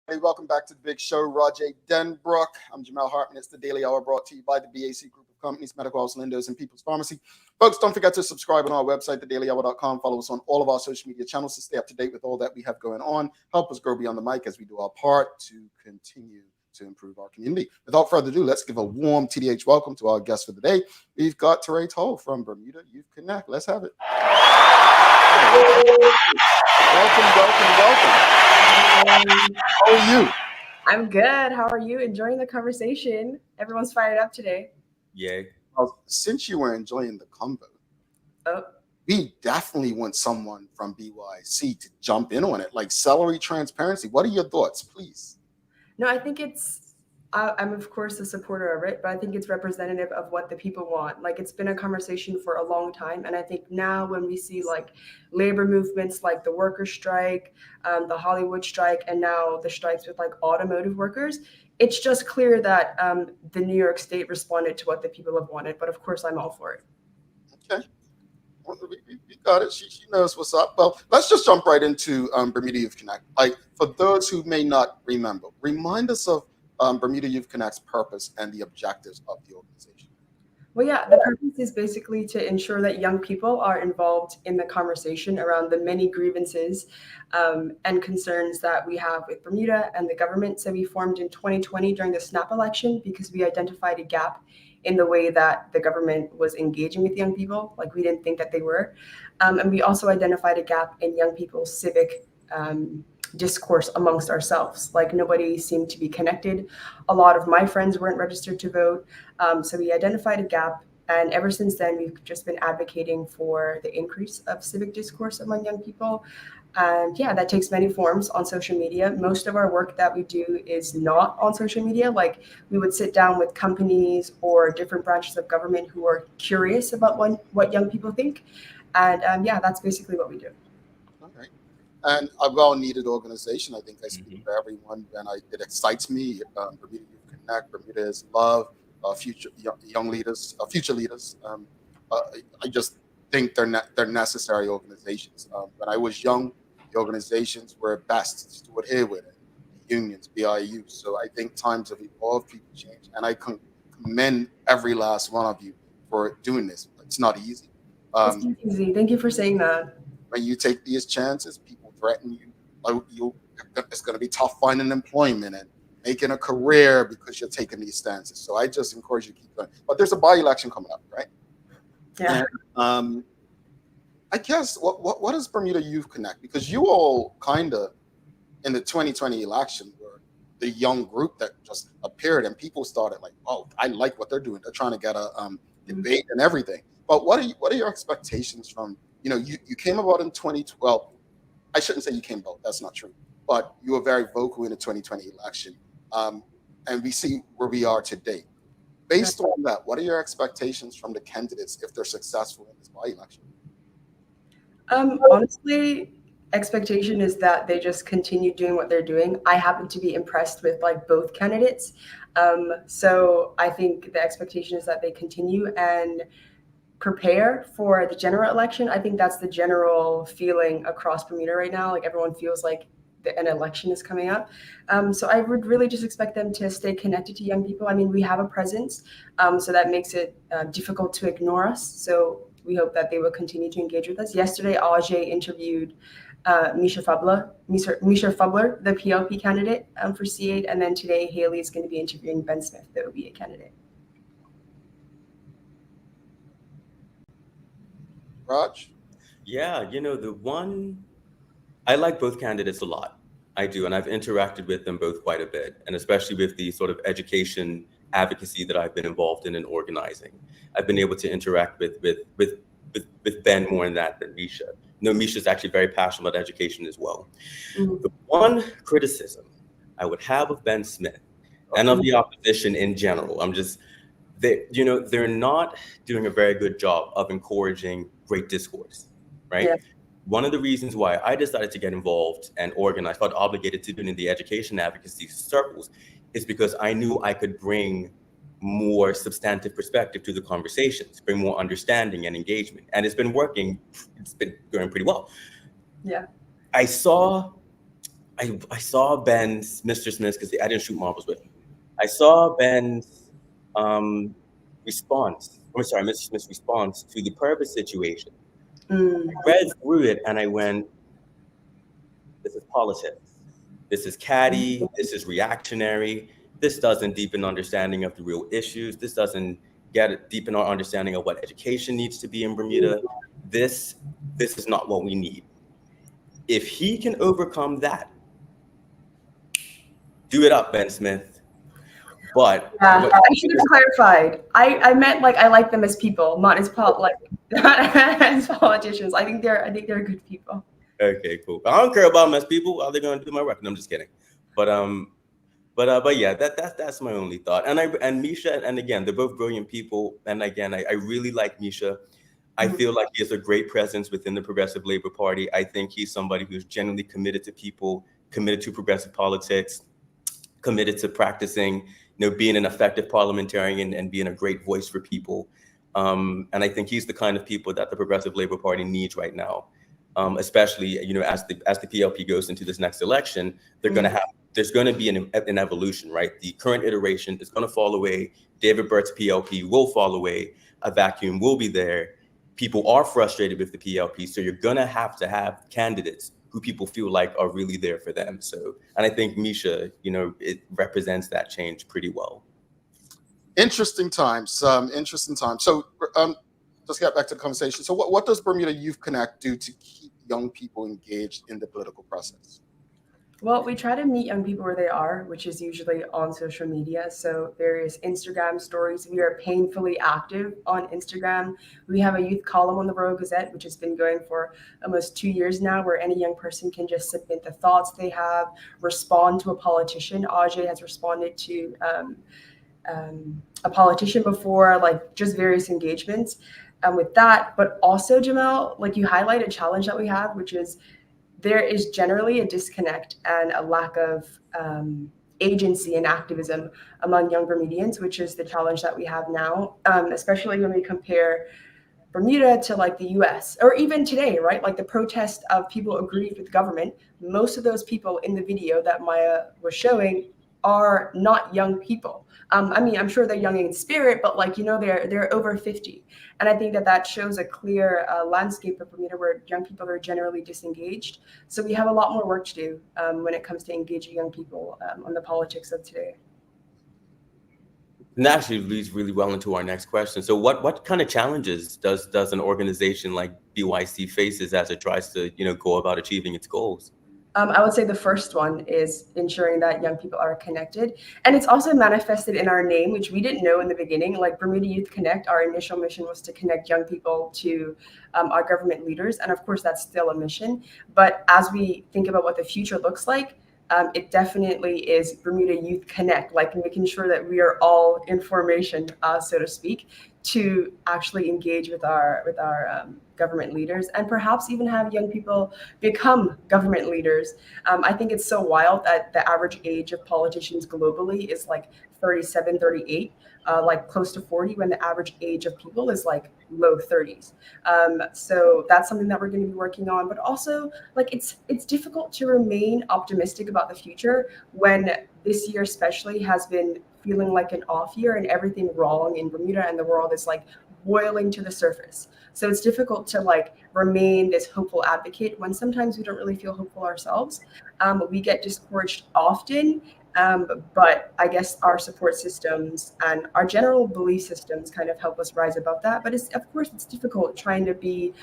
Hey, welcome back to the big show. Roger Denbrook. I'm Jamel Hartman. It's the Daily Hour brought to you by the BAC Group of Companies, Medical House, Lindo's, and People's Pharmacy. Folks, don't forget to subscribe on our website, thedailyhour.com. Follow us on all of our social media channels to stay up to date with all that we have going on. Help us grow beyond the mic as we do our part to continue to improve our community. Without further ado, let's give a warm TDH welcome to our guest for the day. We've got Tierrai Tull from Bermuda Youth Connect. Let's have it. Welcome. How are you? I'm good. How are you? Enjoying the conversation. Everyone's fired up today. Yay. Well, since you were enjoying the combo, we definitely want someone from BYC to jump in on it, like celery transparency. What are your thoughts, please? No, I think I'm of course a supporter of it, but I think it's representative of what the people want. Like, it's been a conversation for a long time. And I think now when we see like labor movements, like the worker strike, the Hollywood strike, and now the strikes with like automotive workers, it's just clear that the New York State responded to what the people have wanted. But of course, I'm all for it. Okay. Well, we got it. She knows what's up. Well, let's just jump right into Bermuda Youth Connect. Like, for those who may not remember, remind us of Bermuda Youth Connect's purpose and the objectives of the organization. Well, yeah, the purpose is basically to ensure that young people are involved in the conversation around the many grievances and concerns that we have with Bermuda and the government. So we formed in 2020 during the snap election because we identified a gap in the way that the government was engaging with young people. Like, we didn't think that they were. And we also identified a gap in young people's civic discourse amongst ourselves. Like, nobody seemed to be connected. A lot of my friends weren't registered to vote. So we identified a gap. And ever since then, we've just been advocating for the increase of civic discourse among young people. And yeah, that takes many forms on social media. Most of our work that we do is not on social media. Like, we would sit down with companies or different branches of government who are curious about what young people think. And yeah, that's basically what we do. All right. And a well-needed organization. I think I speak for everyone when it excites me. Bermuda Youth Connect, Bermuda is love, future young leaders, future leaders. think they're necessary organizations. When I was young, the organizations were best. Stuart Haywood, unions, BIU. So I think times have evolved, people change, and I commend every last one of you for doing this. It's not easy. It's not easy. Thank you for saying that. When you take these chances, people threaten you. It's going to be tough finding employment and making a career because you're taking these stances. So I just encourage you to keep going. But there's a by-election coming up, right? Yeah. And, I guess what is Bermuda Youth Connect? Because you all kind of in the 2020 election were the young group that just appeared, and people started like, "Oh, I like what they're doing. They're trying to get a debate and everything." But what are your expectations from you came about in 2012? Well, I shouldn't say you came about. That's not true. But you were very vocal in the 2020 election, and we see where we are today. Based on that, what are your expectations from the candidates if they're successful in this by-election? Honestly, expectation is that they just continue doing what they're doing. I happen to be impressed with like both candidates. So I think the expectation is that they continue and prepare for the general election. I think that's the general feeling across Bermuda right now. Like everyone feels like an election is coming up. So I would really just expect them to stay connected to young people. I mean, we have a presence, so that makes it difficult to ignore us. So we hope that they will continue to engage with us. Yesterday, Ajay interviewed Misha Fubler, the PLP candidate for C8. And then today, Haley is going to be interviewing Ben Smith, the OBA candidate. Raj? Yeah, I like both candidates a lot. I do, and I've interacted with them both quite a bit, and especially with the sort of education advocacy that I've been involved in and organizing. I've been able to interact with Ben more in that than Misha. Misha's actually very passionate about education as well. Mm-hmm. The one criticism I would have of Ben Smith and of the opposition in general, they're not doing a very good job of encouraging great discourse, right? Yeah. One of the reasons why I decided to get involved and organize, felt obligated to do it in the education advocacy circles, is because I knew I could bring more substantive perspective to the conversations, bring more understanding and engagement. And it's been working. It's been going pretty well. Yeah. I saw Ben's, Mr. Smith, because I didn't shoot marbles with him. I saw Ben's Mr. Smith's response to the purpose situation. I read through it and I went, this is politics. This is catty. This is reactionary. This doesn't deepen understanding of the real issues. This doesn't deepen our understanding of what education needs to be in Bermuda. This is not what we need. If he can overcome that, do it up, Ben Smith. But I should have clarified. I meant like I like them as people, not as politicians. I think they're good people. Okay, cool. I don't care about them as people. Are they going to do my work? No, I'm just kidding. But yeah, that's my only thought. And Misha, and again, they're both brilliant people. And again, I really like Misha. I feel like he has a great presence within the Progressive Labor Party. I think he's somebody who's genuinely committed to people, committed to progressive politics, committed to practicing, being an effective parliamentarian and being a great voice for people. And I think he's the kind of people that the Progressive Labor Party needs right now, especially, as the PLP goes into this next election, there's going to be an evolution, right? The current iteration is going to fall away. David Burt's PLP will fall away. A vacuum will be there. People are frustrated with the PLP, so you're going to have candidates who people feel like are really there for them. So, and I think Misha, it represents that change pretty well. Interesting times. So, let's get back to the conversation. So, what does Bermuda Youth Connect do to keep young people engaged in the political process? Well, we try to meet young people where they are, which is usually on social media. So there is Instagram stories. We are painfully active on Instagram. We have a youth column on the Royal Gazette, which has been going for almost 2 years now, where any young person can just submit the thoughts they have, respond to a politician. Ajay has responded to a politician before, like just various engagements with that. But also, Jamel, like you highlight a challenge that we have, which is there is generally a disconnect and a lack of agency and activism among young Bermudians, which is the challenge that we have now, especially when we compare Bermuda to like the US, or even today, right? Like the protest of people aggrieved with the government. Most of those people in the video that Maya was showing are not young people. I mean, I'm sure they're young in spirit, but like, they're over 50. And I think that shows a clear landscape of Bermuda where young people are generally disengaged. So we have a lot more work to do when it comes to engaging young people on the politics of today. And that actually leads really well into our next question. So what kind of challenges does an organization like BYC faces as it tries to, go about achieving its goals? I would say the first one is ensuring that young people are connected. And it's also manifested in our name, which we didn't know in the beginning. Like Bermuda Youth Connect, our initial mission was to connect young people to our government leaders. And of course, that's still a mission. But as we think about what the future looks like, it definitely is Bermuda Youth Connect, like making sure that we are all in formation, so to speak, to actually engage with our government leaders, and perhaps even have young people become government leaders. I think it's so wild that the average age of politicians globally is like 37, 38, like close to 40, when the average age of people is like low 30s. So that's something that we're going to be working on. But also, like, it's difficult to remain optimistic about the future when this year especially has been feeling like an off year and everything wrong in Bermuda and the world is like boiling to the surface. So it's difficult to like remain this hopeful advocate when sometimes we don't really feel hopeful ourselves. We get discouraged often, but I guess our support systems and our general belief systems kind of help us rise above that. But of course it's difficult trying to be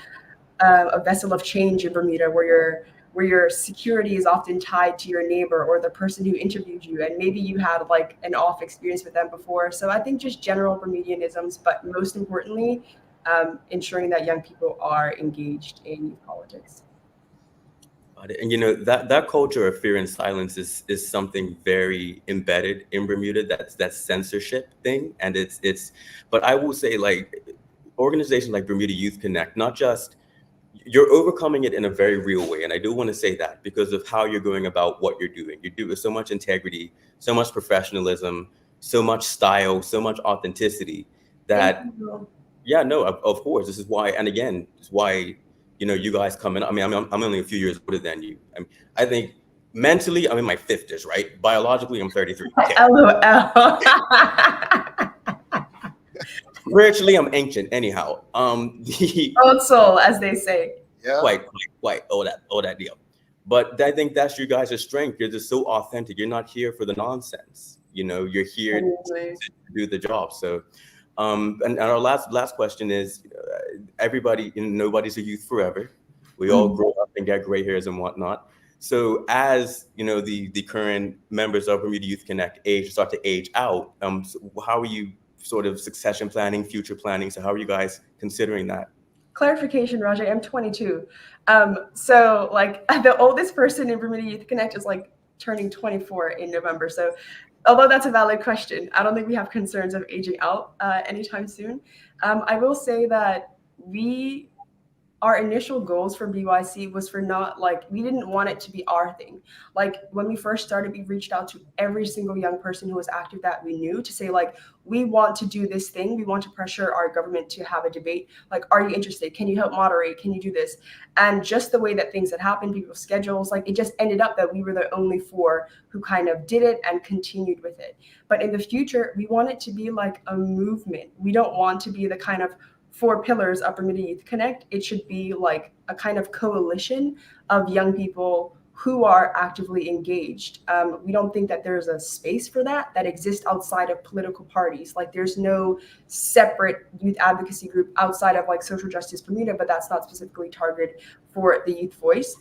a vessel of change in Bermuda where your security is often tied to your neighbor or the person who interviewed you, and maybe you had like an off experience with them before. So I think just general Bermudianisms, but most importantly, ensuring that young people are engaged in youth politics. And that culture of fear and silence is something very embedded in Bermuda. That's that censorship thing, and it's. But I will say, like, organizations like Bermuda Youth Connect, not just, you're overcoming it in a very real way. And I do want to say that because of how you're going about what you're doing. You do it with so much integrity, so much professionalism, so much style, so much authenticity that, yeah, no, of course, this is why. And again, it's why, you guys come in. I mean, I'm only a few years older than you. I think mentally, I'm in my 50s, right? Biologically, I'm 33. Okay. LOL. Spiritually, I'm ancient. Anyhow, old soul, as they say. Yeah. Quite. All that deal. But I think that's your guys' strength. You're just so authentic. You're not here for the nonsense. You're here to do the job. So, and our last question is, everybody, nobody's a youth forever. We all grow up and get gray hairs and whatnot. So as the current members of Bermuda Youth Connect start to age out, so how are you sort of succession planning, future planning? So how are you guys considering that? Clarification, Rajay, I'm 22. So like the oldest person in Bermuda Youth Connect is like turning 24 in November. So although that's a valid question, I don't think we have concerns of aging out anytime soon. I will say that our initial goals for BYC was for not like, we didn't want it to be our thing. Like when we first started, we reached out to every single young person who was active that we knew to say like, we want to do this thing. We want to pressure our government to have a debate. Like, are you interested? Can you help moderate? Can you do this? And just the way that things had happened, people's schedules, like it just ended up that we were the only four who kind of did it and continued with it. But in the future, we want it to be like a movement. We don't want to be the kind of 4 pillars of Bermuda Youth Connect. It should be like a kind of coalition of young people who are actively engaged. We don't think that there's a space for that exists outside of political parties. Like there's no separate youth advocacy group outside of like Social Justice Bermuda, but that's not specifically targeted for the youth voice.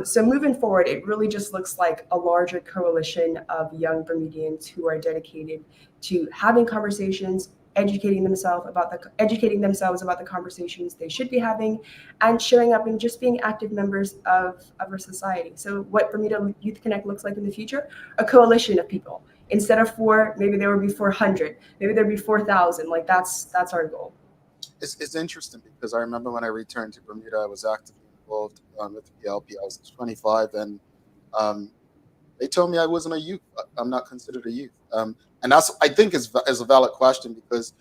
So moving forward, it really just looks like a larger coalition of young Bermudians who are dedicated to having conversations, educating themselves about the conversations they should be having, and showing up and just being active members of our society. So what Bermuda Youth Connect looks like in the future, a coalition of people. Instead of 4, maybe there would be 400, maybe there'd be 4,000. Like that's our goal. It's interesting because I remember when I returned to Bermuda, I was actively involved with the PLP. I was 25, and they told me I wasn't a youth. I'm not considered a youth. And that's, I think, is a valid question, because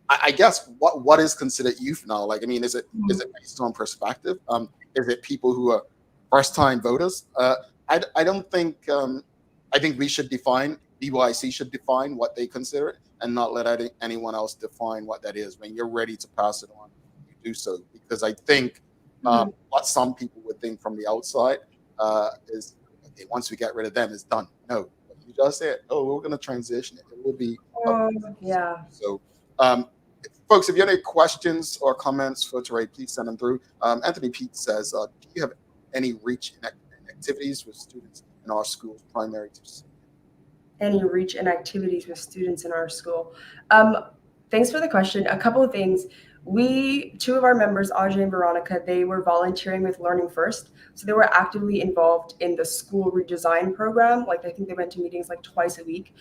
I guess what is considered youth now? Like, I mean, is it based on perspective? Is it people who are first time voters? I don't think. I think we should define. BYC should define what they consider it, and not let anyone else define what that is. When you're ready to pass it on, you do so. Because I think what some people would think from the outside is, okay, once we get rid of them, it's done. No, you just said, oh, we're going to transition it. It will be. Yeah. So, folks, if you have any questions or comments for Tierrai, please send them through. Anthony Pete says, do you have any reach in activities with students in our schools, primary to senior? Any reach and activities with students in our school? Thanks for the question. A couple of things. Two of our members, Audrey and Veronica, they were volunteering with Learning First. So they were actively involved in the school redesign program. Like, I think they went to meetings like twice a week.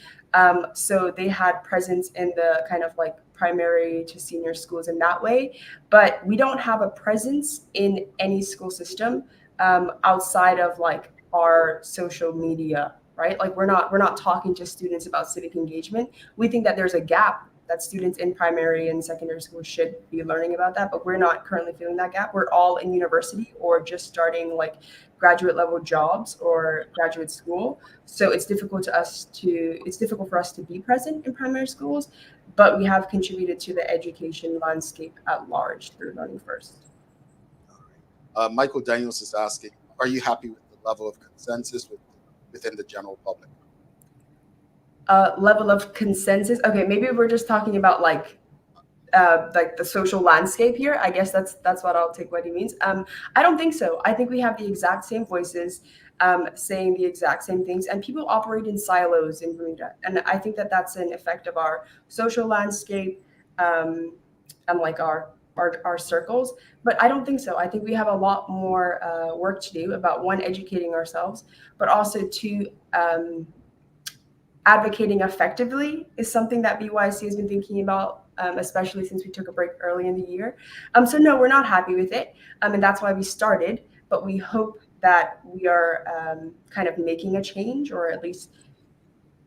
So they had presence in the kind of like primary to senior schools in that way. But we don't have a presence in any school system outside of like our social media, right? Like we're not talking to students about civic engagement. We think that there's a gap that students in primary and secondary school should be learning about that, but we're not currently feeling that gap. We're all in university or just starting like graduate level jobs or graduate school. So it's difficult for us to be present in primary schools, but we have contributed to the education landscape at large through Learning First. Michael Daniels is asking, are you happy with the level of consensus within the general public? Level of consensus. Okay, maybe we're just talking about like the social landscape here. I guess that's what I'll take what he means. I don't think so. I think we have the exact same voices saying the exact same things, and people operate in silos in Bermuda. And I think that that's an effect of our social landscape and like our circles. But I don't think so. I think we have a lot more work to do about, one, educating ourselves, but also two, advocating effectively is something that BYC has been thinking about, especially since we took a break early in the year. So no, we're not happy with it. And that's why we started, but we hope that we are kind of making a change, or at least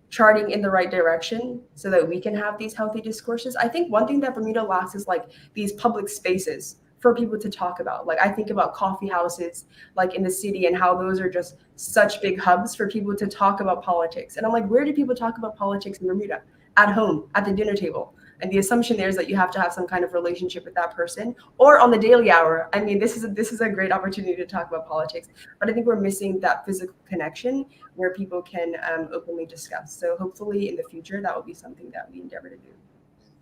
charting in the right direction so that we can have these healthy discourses. I think one thing that Bermuda lacks is like these public spaces for people to talk about. Like, I think about coffee houses like in the city and how those are just such big hubs for people to talk about politics. And I'm like, where do people talk about politics in Bermuda? At home, at the dinner table. And the assumption there is that you have to have some kind of relationship with that person, or on the daily hour. I mean, this is a great opportunity to talk about politics, but I think we're missing that physical connection where people can openly discuss. So hopefully in the future, that will be something that we endeavor to do.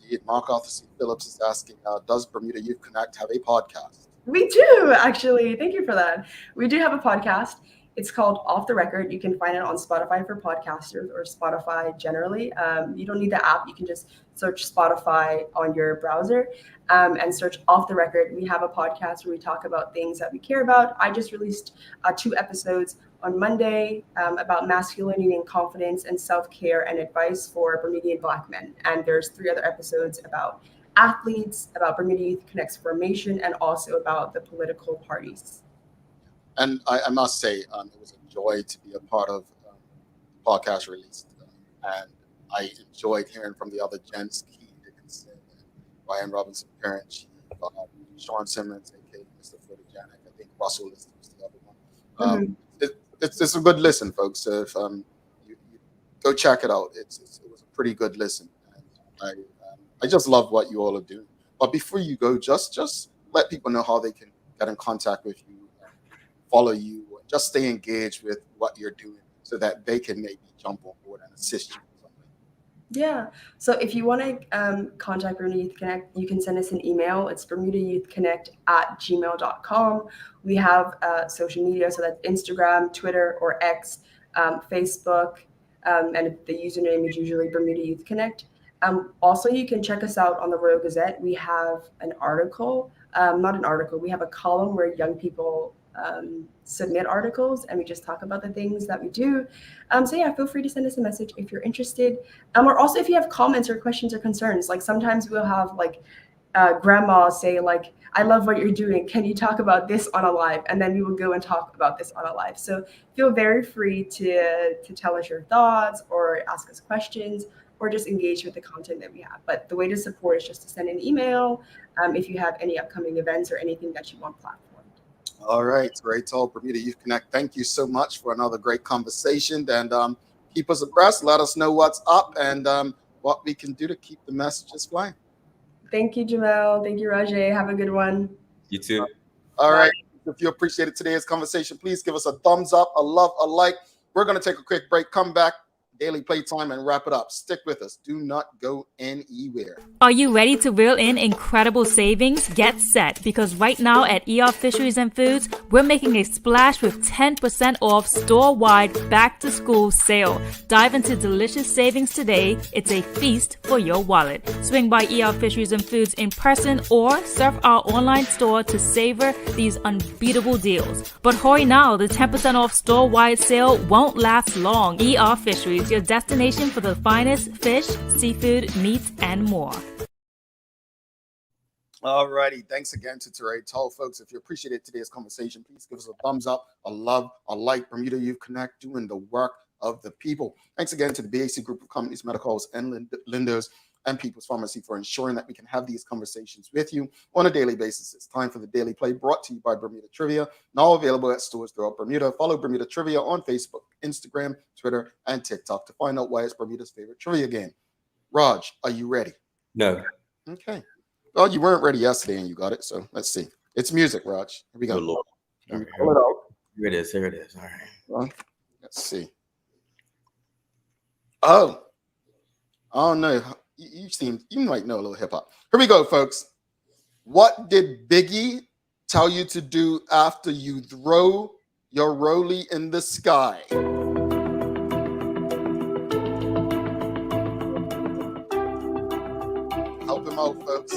Indeed. Mark Arthur C. Phillips is asking, does Bermuda Youth Connect have a podcast? We do, actually. Thank you for that. We do have a podcast. It's called Off the Record. You can find it on Spotify for podcasters, or Spotify generally. You don't need the app. You can just search Spotify on your browser and search Off the Record. We have a podcast where we talk about things that we care about. I just released 2 episodes on Monday about masculinity and confidence and self-care and advice for Bermudian Black men. And there's 3 other episodes about athletes, about Bermuda Youth Connect's formation, and also about the political parties. And I must say, it was a joy to be a part of the podcast release. And I enjoyed hearing from the other gents, Keith Dickinson, and Ryan Robinson, parent chief, Sean Simmons, aka Mr. Photogenic. I think Russell was the other one. It's a good listen, folks. So if you go check it out, it was a pretty good listen. And I just love what you all are doing. But before you go, just let people know how they can get in contact with you, follow you, or just stay engaged with what you're doing, so that they can maybe jump on board and assist you with something. Yeah. So if you want to contact Bermuda Youth Connect, you can send us an email. It's bermudayouthconnect@gmail.com. We have social media, so that's Instagram, Twitter, or X, Facebook, and the username is usually Bermuda Youth Connect. Also, you can check us out on the Royal Gazette. We have an article, we have a column where young people submit articles, and we just talk about the things that we do. So yeah, feel free to send us a message if you're interested. Or also if you have comments or questions or concerns. Like sometimes we'll have like grandma say like, I love what you're doing. Can you talk about this on a live? And then we will go and talk about this on a live. So feel very free to tell us your thoughts or ask us questions. or just engage with the content that we have. But the way to support is just to send an email if you have any upcoming events or anything that you want platformed. All right, great talk, Bermuda Youth Connect. Thank you so much for another great conversation, and keep us abreast. Let us know what's up and what we can do to keep the messages flying. Thank you, Jamel. Thank you, Rajay. Have a good one. You too. All right. If you appreciated today's conversation, please give us a thumbs up, a love, a like. We're going to take a quick break, come back, daily playtime, and wrap it up. Stick with us. Do not go anywhere. Are you ready to reel in incredible savings? Get set, because right now at ER Fisheries and Foods, we're making a splash with 10% off store-wide back-to-school sale. Dive into delicious savings today. It's a feast for your wallet. Swing by ER Fisheries and Foods in person or surf our online store to savor these unbeatable deals. But hurry now, the 10% off store-wide sale won't last long. ER Fisheries, your destination for the finest fish, seafood, meats, and more. All righty. Thanks again to Tierrai Tull, folks. If you appreciated today's conversation, please give us a thumbs up, a love, a like. Bermuda Youth Connect, doing the work of the people. Thanks again to the BAC Group of Companies, Medicals, and Lindos, and People's Pharmacy for ensuring that we can have these conversations with you on a daily basis. It's time for the Daily Play, brought to you by Bermuda Trivia, now available at stores throughout Bermuda. Follow Bermuda Trivia on Facebook, Instagram, Twitter, and TikTok to find out why it's Bermuda's favorite trivia game. Raj, are you ready? No. Okay. Well, you weren't ready yesterday and you got it, so let's see. It's music, Raj. Here we go. Oh, Lord. Let me pull it out. Here it is. Here it is. All right. Well, let's see. Oh no. You might know a little hip hop. Here we go, folks. What did Biggie tell you to do after you throw your rollie in the sky? Help him out, folks.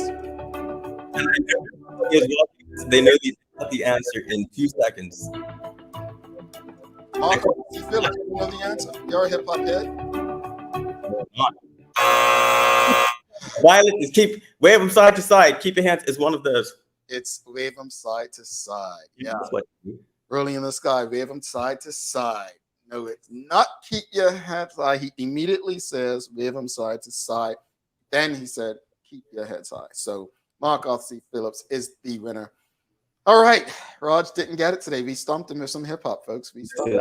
They know the answer in 2 seconds. Marco, you feel like you know the answer? You're a hip hop head. Violet is wave them side to side. Keep your hands is one of those. It's wave them side to side. Yeah. That's what Rolling in the sky, wave them side to side. No, it's not keep your head high. He immediately says wave them side to side. Then he said keep your heads high. So Mark Arthur C. Phillips is the winner. All right. Raj didn't get it today. We stumped him with some hip hop, folks. We stumped him.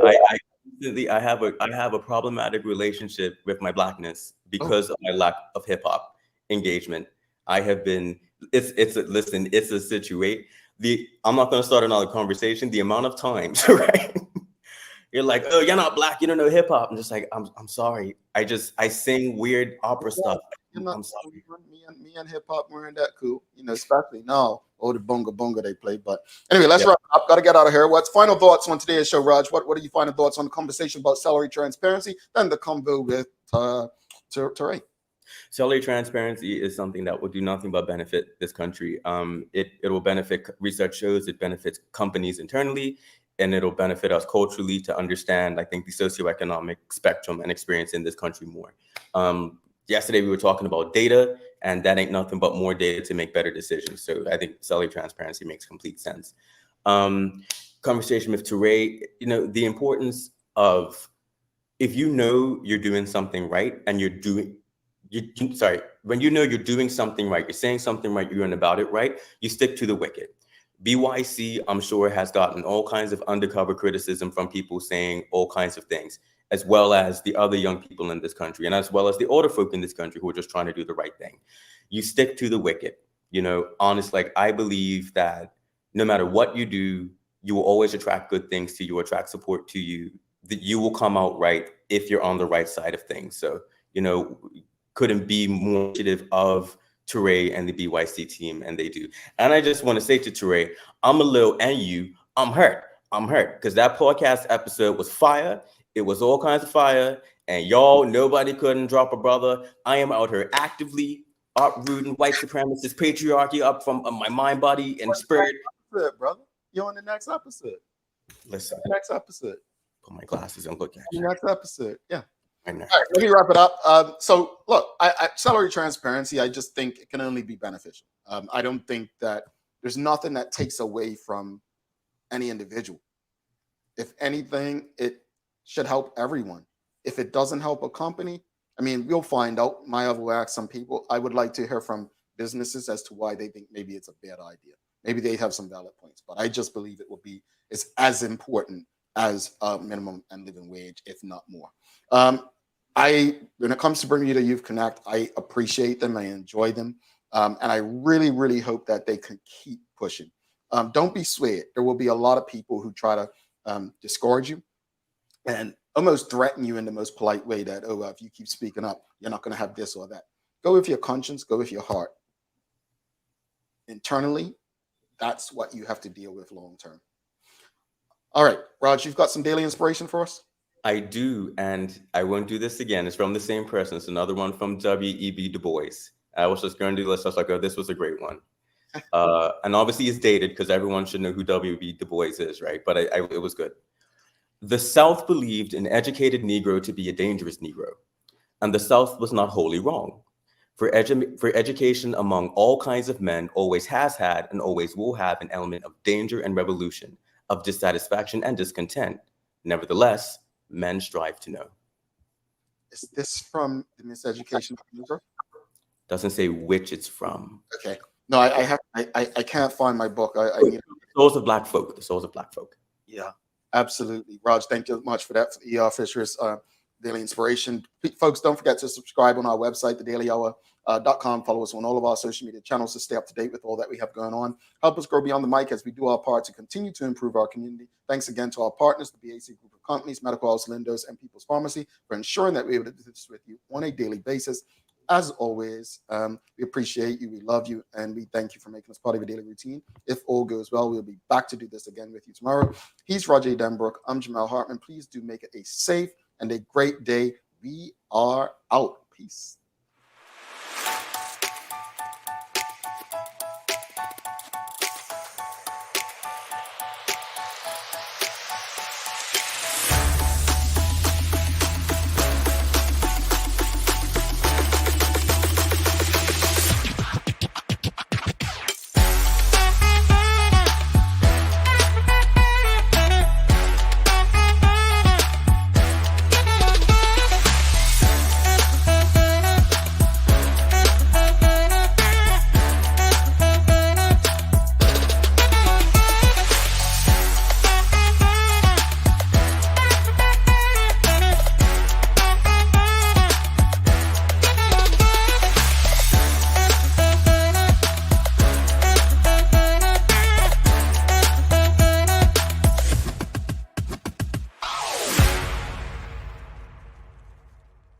I have a problematic relationship with my blackness because of my lack of hip hop engagement. I have been it's a situation. I'm not going to start another conversation. The amount of times, right? You're like, oh, you're not black, you don't know hip hop. I'm just like, I'm sorry. I sing weird opera stuff. I'm sorry. Me and hip hop weren't that cool, especially now. Oh, the bonga they play. But anyway, let's wrap up. Got to get out of here. What's final thoughts on today's show, Raj? What are your final thoughts on the conversation about salary transparency? Then the convo with Tierrai. Salary transparency is something that will do nothing but benefit this country. It will benefit, research shows, it benefits companies internally, and it'll benefit us culturally to understand, I think, the socioeconomic spectrum and experience in this country more. Yesterday, we were talking about data, and that ain't nothing but more data to make better decisions. So I think salary transparency makes complete sense. Conversation with Tierrai, the importance of, if you know you're doing something right and when you know you're doing something right, you're saying something right, you're going about it right, you stick to the wicket. BYC, I'm sure, has gotten all kinds of undercover criticism from people saying all kinds of things, as well as the other young people in this country, and as well as the older folk in this country who are just trying to do the right thing. You stick to the wicket. Honestly, I believe that no matter what you do, you will always attract good things to you, attract support to you, that you will come out right if you're on the right side of things. So, couldn't be more appreciative of Tierrai and the BYC team, and they do. And I just want to say to Tierrai, I'm hurt because that podcast episode was fire. It was all kinds of fire, and nobody couldn't drop a brother. I am out here actively uprooting white supremacist patriarchy up from my mind, body, and spirit. Brother, you're on the next episode. Listen, next episode. Put my glasses and look at you. Next episode, yeah. All right, let me wrap it up. So, look, I salary transparency, I just think it can only be beneficial. I don't think that there's nothing that takes away from any individual. If anything, it should help everyone. If it doesn't help a company, I mean, we'll find out. Maya will ask some people. I would like to hear from businesses as to why they think maybe it's a bad idea. Maybe they have some valid points, but I just believe it's as important as minimum and living wage, if not more. When it comes to Bermuda Youth Connect, I appreciate them. I enjoy them. And I really, really hope that they can keep pushing. Don't be swayed. There will be a lot of people who try to discourage you and almost threaten you in the most polite way that, oh, if you keep speaking up, you're not going to have this or that. Go with your conscience, go with your heart. Internally, that's what you have to deal with long term. All right, Raj, you've got some daily inspiration for us? I do, and I won't do this again. It's from the same person. It's another one from W.E.B. Du Bois. I was just going to do this. I was like, oh, this was a great one. And obviously it's dated because everyone should know who W.E.B. Du Bois is, right? But it was good. The South believed an educated Negro to be a dangerous Negro, and the South was not wholly wrong. For education among all kinds of men always has had and always will have an element of danger and revolution, of dissatisfaction and discontent. Nevertheless, men strive to know. Is this from the Miseducation of Negro? Doesn't say which it's from. Okay. No, I can't find my book. I need Souls of Black Folk. The Souls of Black Folk. Yeah, absolutely. Raj, thank you much for that. For E.R. Fisher's Daily Inspiration. Folks, don't forget to subscribe on our website, thedailyhour.com. Follow us on all of our social media channels to stay up to date with all that we have going on. Help us grow beyond the mic as we do our part to continue to improve our community. Thanks again to our partners, the BAC Group of Companies, Medical House Lindos, and People's Pharmacy for ensuring that we're able to do this with you on a daily basis. As always, we appreciate you, we love you, and we thank you for making us part of your daily routine. If all goes well, we'll be back to do this again with you tomorrow. He's Roger Denbrook. I'm Jamal Hartman. Please do make it a safe and a great day. We are out. Peace.